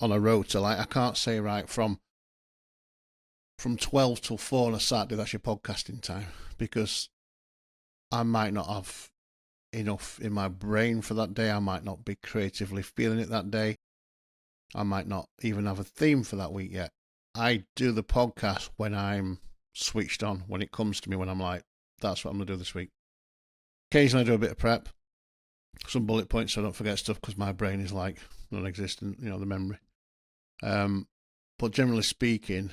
rota. Like I can't say right from 12 till 4 on a Saturday, that's your podcasting time, because I might not have enough in my brain for that day. I might not be creatively feeling it that day. I might not even have a theme for that week yet. I do the podcast when I'm switched on, when it comes to me, when I'm like, that's what I'm going to do this week. Occasionally I do a bit of prep, some bullet points so I don't forget stuff, because my brain is like non-existent, the memory. But generally speaking,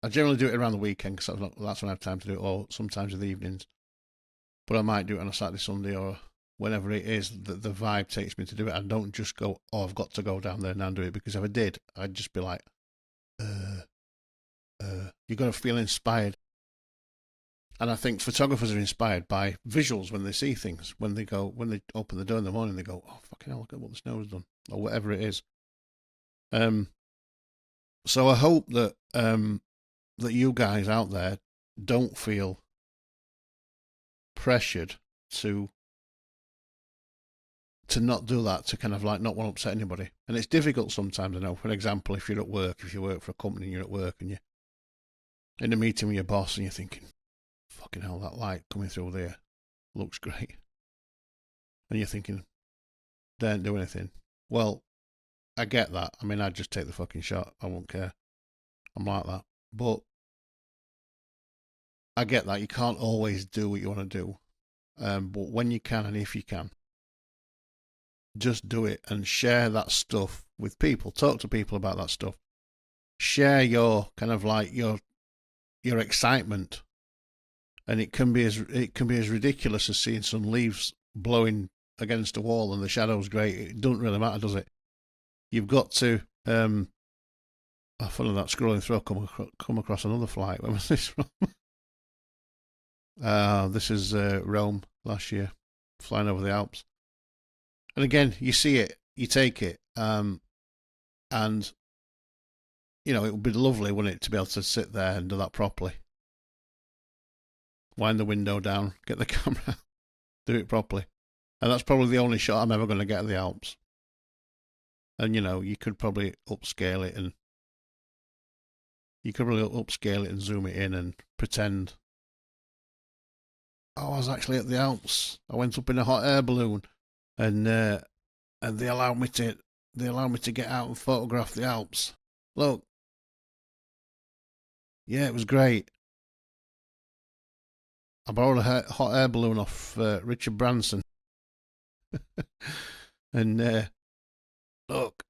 I generally do it around the weekend because that's when I have time to do it, or sometimes in the evenings. But I might do it on a Saturday, Sunday, or whenever it is that the vibe takes me to do it. I don't just go, oh, I've got to go down there now and do it, because if I did, I'd just be like, you've got to feel inspired. And I think photographers are inspired by visuals when they see things. When they open the door in the morning, they go, oh, fucking hell, look at what the snow has done, or whatever it is. So I hope that that you guys out there don't feel pressured to not do that, to kind of like not want to upset anybody. And it's difficult sometimes, I know. For example, if you're at work, if you work for a company and you're at work and you're in a meeting with your boss and you're thinking, fucking hell, that light coming through there looks great. And you're thinking, don't do anything. Well, I get that. I mean, I'd just take the fucking shot. I won't care. I'm like that. But I get that. You can't always do what you want to do. But when you can, and if you can, just do it and share that stuff with people. Talk to people about that stuff. Share your kind of like your excitement. And it can be as ridiculous as seeing some leaves blowing against a wall and the shadow's great. It doesn't really matter, does it? You've got to. I found that scrolling through, come across another flight. When was this from? This is Rome last year, flying over the Alps. And again, you see it, you take it, and it would be lovely, wouldn't it, to be able to sit there and do that properly. Wind the window down, get the camera, do it properly. And that's probably the only shot I'm ever going to get of the Alps. And you could probably upscale it and zoom it in and pretend, oh, I was actually at the Alps. I went up in a hot air balloon, and they allowed me to get out and photograph the Alps. Look, yeah, it was great. I borrowed a hot air balloon off Richard Branson, and look,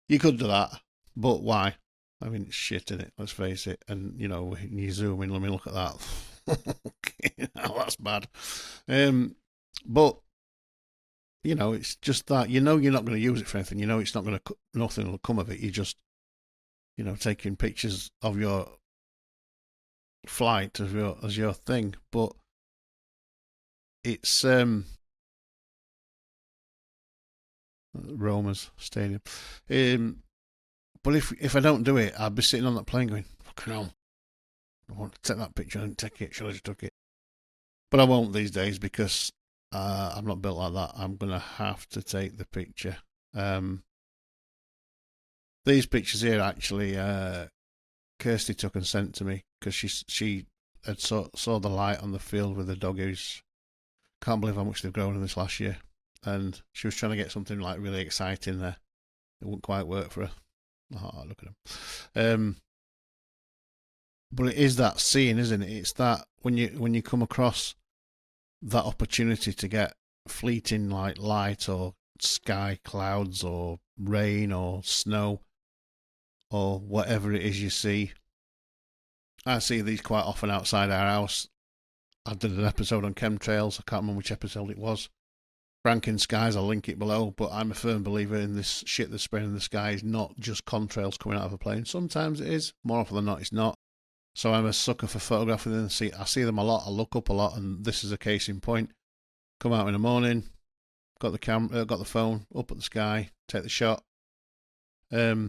you could do that, but why? I mean, it's shit, innit? Let's face it. And when you zoom in, let me look at that. Okay, that's bad. But it's just that you're not going to use it for anything. It's not going to, nothing will come of it. You just taking pictures of your flight as your thing. But it's Roma's stadium. But if I don't do it, I'll be sitting on that plane going, fucking hell, I want to take that picture and take it. Should I just took it? But I won't these days, because I'm not built like that. I'm going to have to take the picture. These pictures here, actually, Kirsty took and sent to me, because she had saw the light on the field with the doggies. Can't believe how much they've grown in this last year. And she was trying to get something like really exciting there. It wouldn't quite work for her. Oh, look at them. But it is that scene, isn't it? It's that when you come across that opportunity to get fleeting like light or sky clouds or rain or snow or whatever it is you see. I see these quite often outside our house. I did an episode on chemtrails. I can't remember which episode it was. Franken skies, I'll link it below, but I'm a firm believer in this shit that's spraying in the sky is not just contrails coming out of a plane. Sometimes it is, more often than not it's not. So I'm a sucker for photographing them. I see them a lot. I look up a lot, and this is a case in point. Come out in the morning, got the camera, got the phone up at the sky, take the shot. A,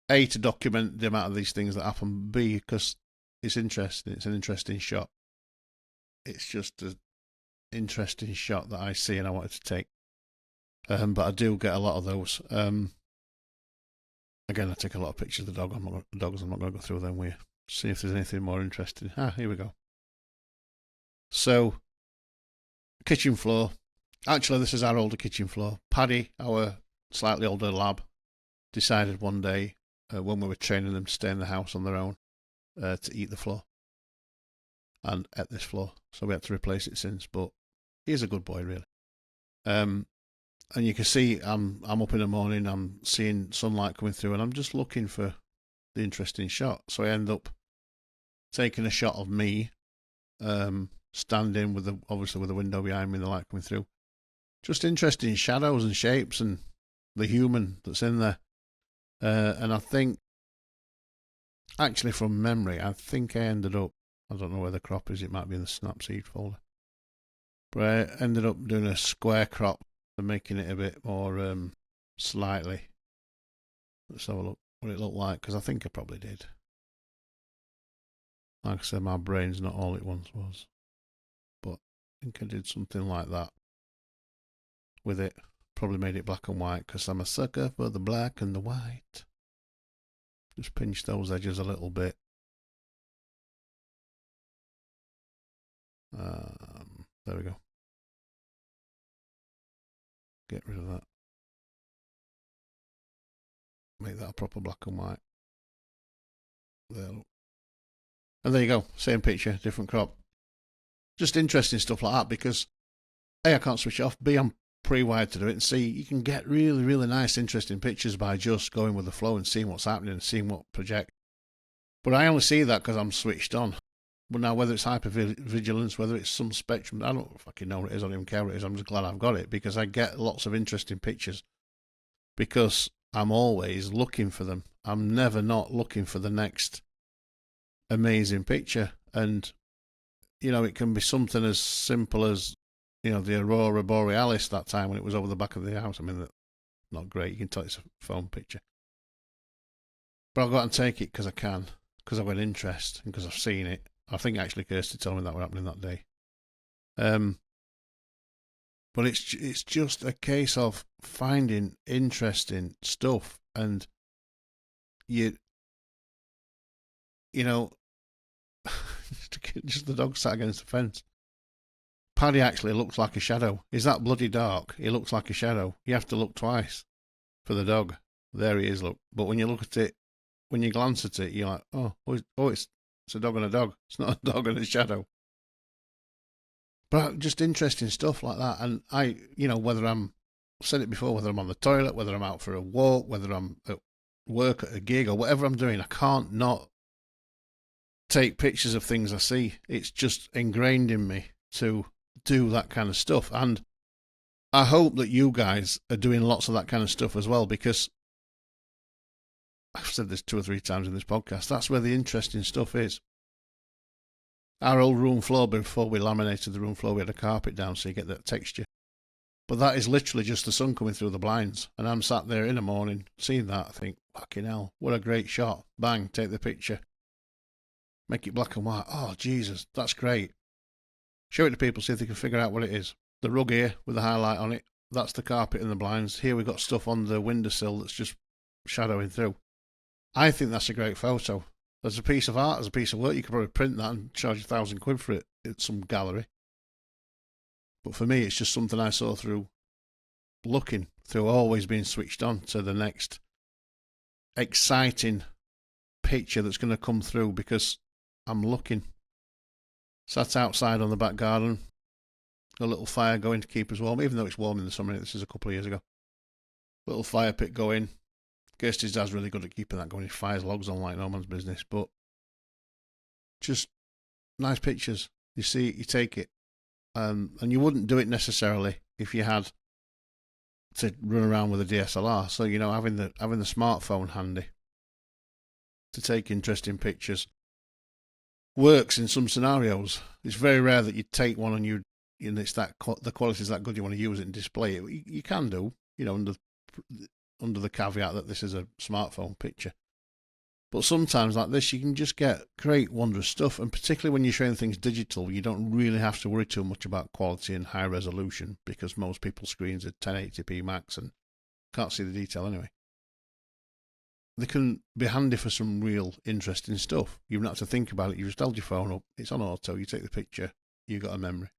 to document the amount of these things that happen. B, because it's interesting. It's an interesting shot. It's just an interesting shot that I see and I wanted to take. But I do get a lot of those. Again, I take a lot of pictures of the dog. I'm not going to go through them with you. See if there's anything more interesting. Here we go. So, kitchen floor. Actually, this is our older kitchen floor. Paddy, our slightly older lab, decided one day when we were training them to stay in the house on their own to eat the floor and ate this floor. So we had to replace it since. But he's a good boy, really. And you can see I'm up in the morning. I'm seeing sunlight coming through, and I'm just looking for the interesting shot. So I end up taking a shot of me standing obviously with the window behind me and the light coming through. Just interesting shadows and shapes and the human that's in there. And I think, actually from memory, I think I ended up, I don't know where the crop is, it might be in the Snapseed folder, but I ended up doing a square crop and making it a bit more slightly. Let's have a look what it looked like, because I think I probably did. Like I said, my brain's not all it once was, but I think I did something like that with it. Probably made it black and white because I'm a sucker for the black and the white. Just pinch those edges a little bit. There we go. Get rid of that. Make that a proper black and white. There. And there you go. Same picture, different crop. Just interesting stuff like that because A, I can't switch it off. B, I'm pre-wired to do it. And C, you can get really, really nice, interesting pictures by just going with the flow and seeing what's happening and seeing what project. But I only see that because I'm switched on. But now whether it's hypervigilance, whether it's some spectrum, I don't fucking know what it is. I don't even care what it is. I'm just glad I've got it because I get lots of interesting pictures because I'm always looking for them. I'm never not looking for the next amazing picture. And, you know, it can be something as simple as, you know, the Aurora Borealis that time when it was over the back of the house. I mean, not great. You can tell it's a phone picture. But I'll go out and take it because I can, because I've got an interest and because I've seen it. I think actually Kirsty told me that were happening that day. But it's just a case of finding interesting stuff, and you know, just the dog sat against the fence. Paddy actually looks like a shadow. He's that bloody dark. He looks like a shadow. You have to look twice for the dog. There he is, look. But when you look at it, when you glance at it, you're like, oh, it's a dog and a dog. It's not a dog and a shadow. But just interesting stuff like that. And I, you know, whether I've said it before, whether I'm on the toilet, whether I'm out for a walk, whether I'm at work at a gig or whatever I'm doing, I can't not take pictures of things I see. It's just ingrained in me to do that kind of stuff. And I hope that you guys are doing lots of that kind of stuff as well, because I've said this 2 or 3 times in this podcast, that's where the interesting stuff is. Our old room floor, before we laminated the room floor, we had a carpet down so you get that texture. But that is literally just the sun coming through the blinds. And I'm sat there in the morning, seeing that, I think, fucking hell, what a great shot. Bang, take the picture. Make it black and white. Oh, Jesus, that's great. Show it to people, see if they can figure out what it is. The rug here with the highlight on it, that's the carpet and the blinds. Here we've got stuff on the windowsill that's just shadowing through. I think that's a great photo. As a piece of art, as a piece of work, you could probably print that and charge £1,000 for it at some gallery. But for me, it's just something I saw through looking, through always being switched on to the next exciting picture that's going to come through because I'm looking. Sat outside on the back garden, a little fire going to keep us warm, even though it's warm in the summer. This is a couple of years ago. Little fire pit going. Kirsty's dad's really good at keeping that going. He fires logs on like no man's business. But just nice pictures. You see it, you take it. And you wouldn't do it necessarily if you had to run around with a DSLR. So, you know, having the smartphone handy to take interesting pictures. works in some scenarios. It's very rare that you take one and it's that the quality is that good you want to use it and display it. You can do, under the caveat that this is a smartphone picture. But sometimes like this, you can just get great, wondrous stuff. And particularly when you're showing things digital, you don't really have to worry too much about quality and high resolution, because most people's screens are 1080p max and can't see the detail anyway. They can be handy for some real interesting stuff. You don't have to think about it. You just hold your phone up. It's on auto. You take the picture. You got a memory.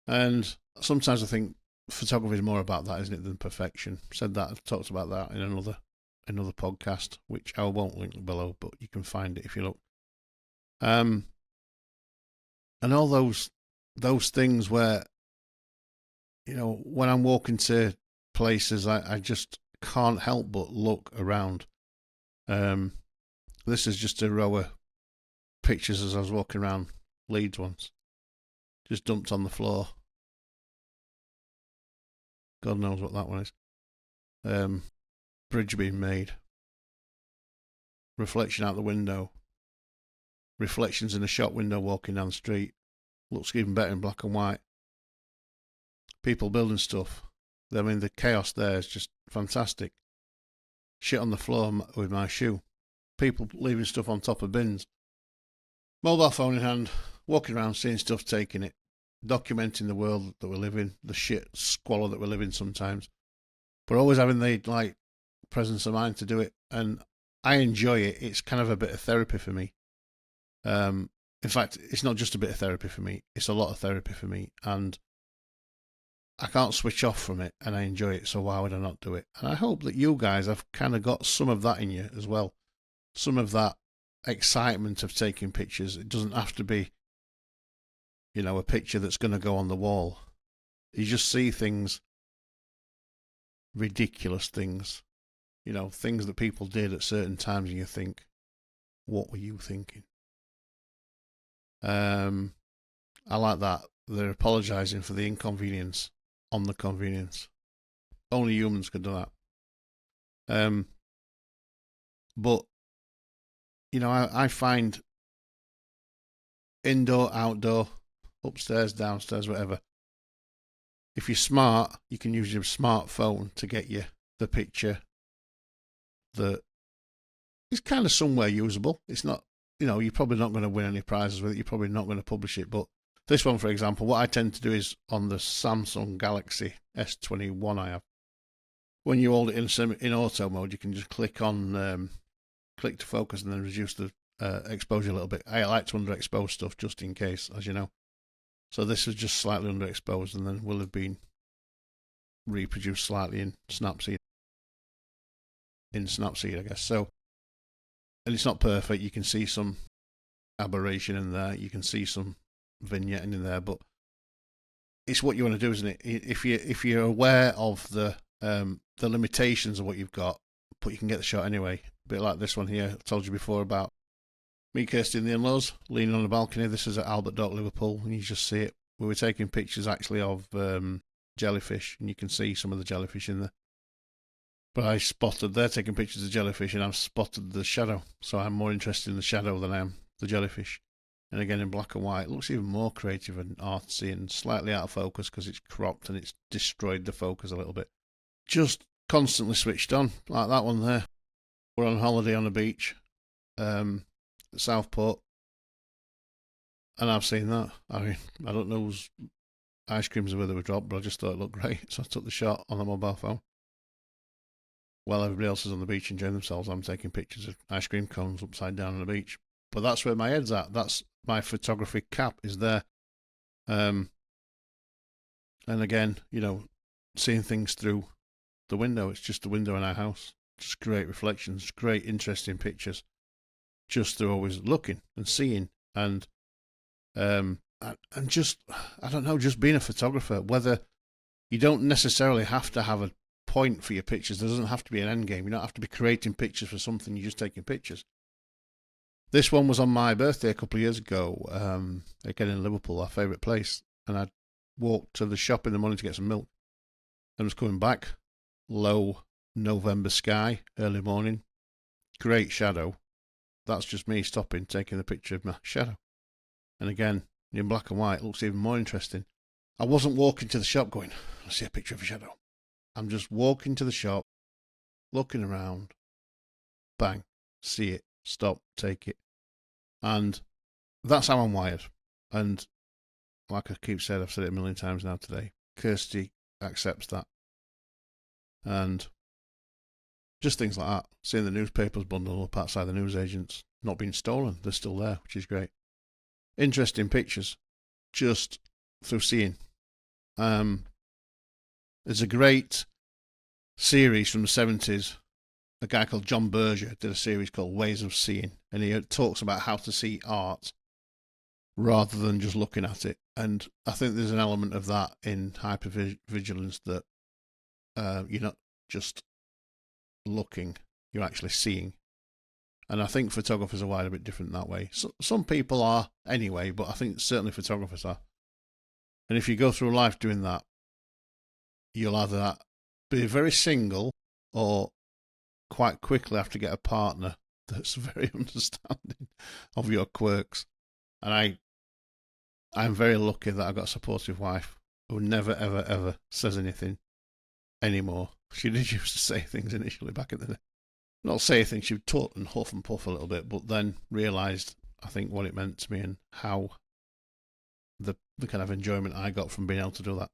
And sometimes I think photography is more about that, isn't it, than perfection. Said that. I've talked about that in another podcast, which I won't link below, but you can find it if you look. And all those things where, when I'm walking to places, I just can't help but look around. This is just a row of pictures as I was walking around Leeds once. Just dumped on the floor. God knows what that one is. Bridge being made. Reflection out the window. Reflections in a shop window walking down the street. Looks even better in black and white. People building stuff. I mean, the chaos there is just fantastic. Shit on the floor with my shoe. People leaving stuff on top of bins. Mobile phone in hand, walking around, seeing stuff, taking it, documenting the world that we live in, the shit squalor that we live in sometimes, but always having the presence of mind to do it. And I enjoy it. It's kind of a bit of therapy for me. In fact, it's not just a bit of therapy for me. It's a lot of therapy for me, and I can't switch off from it, and I enjoy it, so why would I not do it? And I hope that you guys have kind of got some of that in you as well. Some of that excitement of taking pictures. It doesn't have to be, a picture that's going to go on the wall. You just see things, ridiculous things, things that people did at certain times, and you think, what were you thinking? I like that. They're apologising for the inconvenience on the convenience. Only humans could do that. But I find indoor, outdoor, upstairs, downstairs, whatever. If you're smart, you can use your smartphone to get you the picture that is kind of somewhere usable. It's not, you're probably not going to win any prizes with it. You're probably not going to publish it, but this one, for example, what I tend to do is on the Samsung Galaxy S21 I have. When you hold it in auto mode, you can just click to focus and then reduce the exposure a little bit. I like to underexpose stuff just in case, as you know. So this is just slightly underexposed and then will have been reproduced slightly in Snapseed. I guess. So, and it's not perfect. You can see some aberration in there. You can see some vignetting in there, but it's what you want to do, isn't it? If you're aware of the limitations of what you've got, but you can get the shot anyway. A bit like this one here. I told you before about me, Kirsty, and the in-laws leaning on the balcony. This is at Albert Dock, Liverpool, and you just see it. We were taking pictures actually of jellyfish, and you can see some of the jellyfish in there. But they're taking pictures of jellyfish, and I've spotted the shadow. So I'm more interested in the shadow than I am the jellyfish. And again, in black and white, it looks even more creative and artsy and slightly out of focus because it's cropped and it's destroyed the focus a little bit. Just constantly switched on, like that one there. We're on holiday on the beach, Southport, and I've seen that. I mean, I don't know whose ice creams were they were dropped, but I just thought it looked great, so I took the shot on the mobile phone. While everybody else is on the beach enjoying themselves, I'm taking pictures of ice cream cones upside down on the beach. But that's where my head's at. That's my photography cap is there. And again, seeing things through the window. It's just the window in our house. Just great reflections, great interesting pictures. Just through always looking and seeing and just, I don't know, just being a photographer. Whether you don't necessarily have to have a point for your pictures. There doesn't have to be an end game. You don't have to be creating pictures for something. You're just taking pictures. This one was on my birthday a couple of years ago, again in Liverpool, our favourite place. And I walked to the shop in the morning to get some milk. And was coming back. Low November sky, early morning. Great shadow. that's just me stopping, taking the picture of my shadow. And again, in black and white, it looks even more interesting. I wasn't walking to the shop going, I see a picture of a shadow. I'm just walking to the shop, looking around, bang, see it, stop, take it. And that's how I'm wired. And like I keep saying, I've said it a million times now today, Kirsty accepts that. And just things like that. Seeing the newspapers bundle up outside the newsagents, not being stolen, they're still there, which is great. Interesting pictures, just through seeing. There's a great series from the 70s. A guy called John Berger did a series called Ways of Seeing, and he talks about how to see art rather than just looking at it. And I think there's an element of that in hypervigilance, that you're not just looking, you're actually seeing. And I think photographers are wired a bit different that way. So, some people are anyway, but I think certainly photographers are. And if you go through life doing that, you'll either be very single or quite quickly have to get a partner that's very understanding of your quirks. And I'm very lucky that I've got a supportive wife who never, ever, ever says anything anymore. She did used to say things initially back in the day. Not say things, she would talk and huff and puff a little bit, but then realised, I think, what it meant to me and how the kind of enjoyment I got from being able to do that.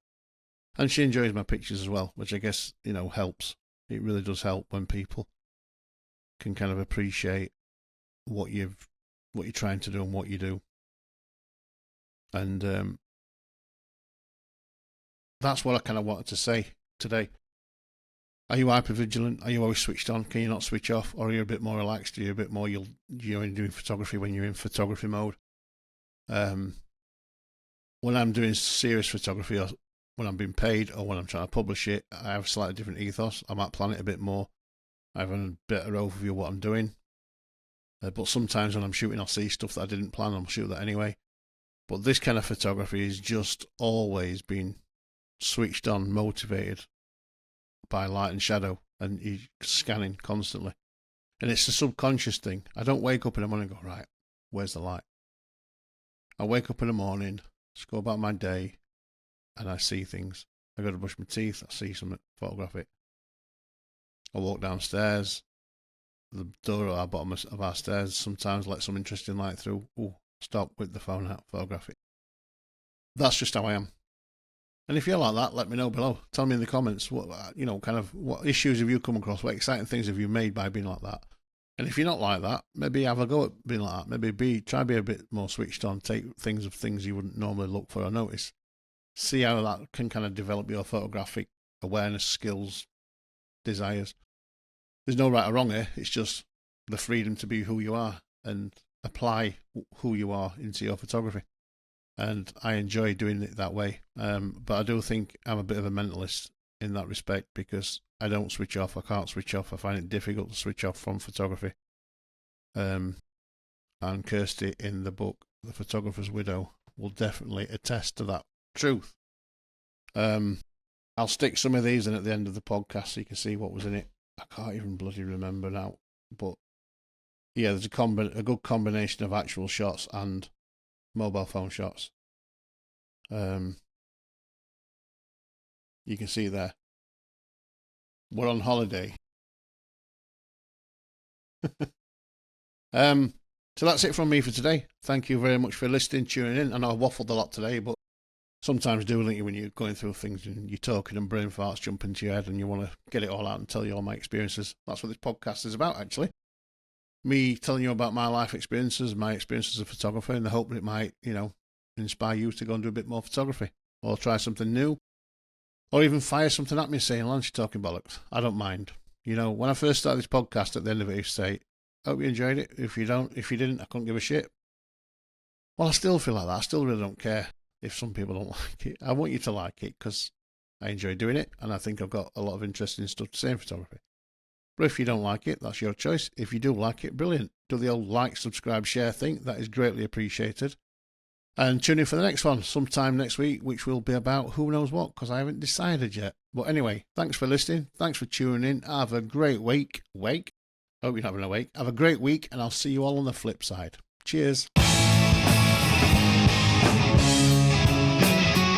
And she enjoys my pictures as well, which I guess, helps. It really does help when people can kind of appreciate what you're trying to do and what you do. And that's what I kind of wanted to say today. Are you hypervigilant? Are you always switched on? Can you not switch off? Or are you a bit more relaxed? Are you a bit more, you're only doing photography when you're in photography mode? When I'm doing serious photography, or when I'm being paid, or when I'm trying to publish it, I have a slightly different ethos. I might plan it a bit more. I have a better overview of what I'm doing. But sometimes when I'm shooting, I'll see stuff that I didn't plan, I'll shoot that anyway. But this kind of photography is just always being switched on, motivated by light and shadow, and you're scanning constantly. And it's a subconscious thing. I don't wake up in the morning and go, right, where's the light? I wake up in the morning, just go about my day, and I see things. I go to brush my teeth, I see something, photograph it. I walk downstairs, the door at the bottom of our stairs sometimes let some interesting light through. Ooh, stop with the phone out, photograph it. That's just how I am. And if you're like that, let me know below. Tell me in the comments what what issues have you come across, what exciting things have you made by being like that. And if you're not like that, maybe have a go at being like that. Maybe try to be a bit more switched on. Take things you wouldn't normally look for or notice. See how that can kind of develop your photographic awareness, skills, desires. There's no right or wrong here. It's just the freedom to be who you are and apply who you are into your photography. And I enjoy doing it that way. But I do think I'm a bit of a mentalist in that respect, because I don't switch off. I can't switch off. I find it difficult to switch off from photography. And Kirsty in the book, The Photographer's Widow, will definitely attest to that truth. I'll stick some of these in at the end of the podcast so you can see what was in it. I can't even bloody remember now. But yeah, there's a good combination of actual shots and mobile phone shots. You can see there. We're on holiday. So that's it from me for today. Thank you very much for listening, tuning in. I know I waffled a lot today, but sometimes do, don't you, when you're going through things and you're talking and brain farts jump into your head and you want to get it all out and tell you all my experiences. That's what this podcast is about, actually. Me telling you about my life experiences, my experiences as a photographer, in the hope that it might, inspire you to go and do a bit more photography or try something new, or even fire something at me saying, Lance, you're talking bollocks. I don't mind. When I first started this podcast, at the end of it, I used to say, hope you enjoyed it. If you didn't, I couldn't give a shit. Well, I still feel like that. I still really don't care if some people don't like it. I want you to like it because I enjoy doing it, and I think I've got a lot of interesting stuff to say in photography. But if you don't like it, that's your choice. If you do like it, brilliant. Do the old like, subscribe, share thing. That is greatly appreciated. And tune in for the next one sometime next week, which will be about who knows what, because I haven't decided yet. But anyway, thanks for listening. Thanks for tuning in. Have a great week. Hope you're having a week. Have a great week, and I'll see you all on the flip side. Cheers.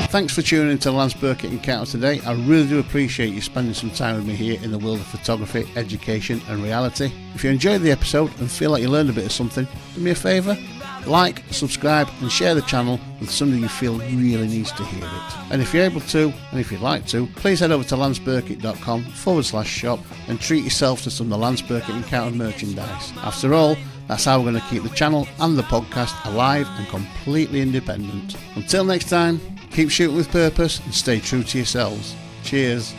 Thanks for tuning into the Lance Burkitt Encounter today. I really do appreciate you spending some time with me here in the world of photography, education and reality. If you enjoyed the episode and feel like you learned a bit of something, do me a favour, like, subscribe and share the channel with somebody you feel really needs to hear it. And if you're able to, and if you'd like to, please head over to lanceburkitt.com/shop and treat yourself to some of the Lance Burkitt Encounter merchandise. After all, that's how we're going to keep the channel and the podcast alive and completely independent. Until next time, keep shooting with purpose and stay true to yourselves. Cheers.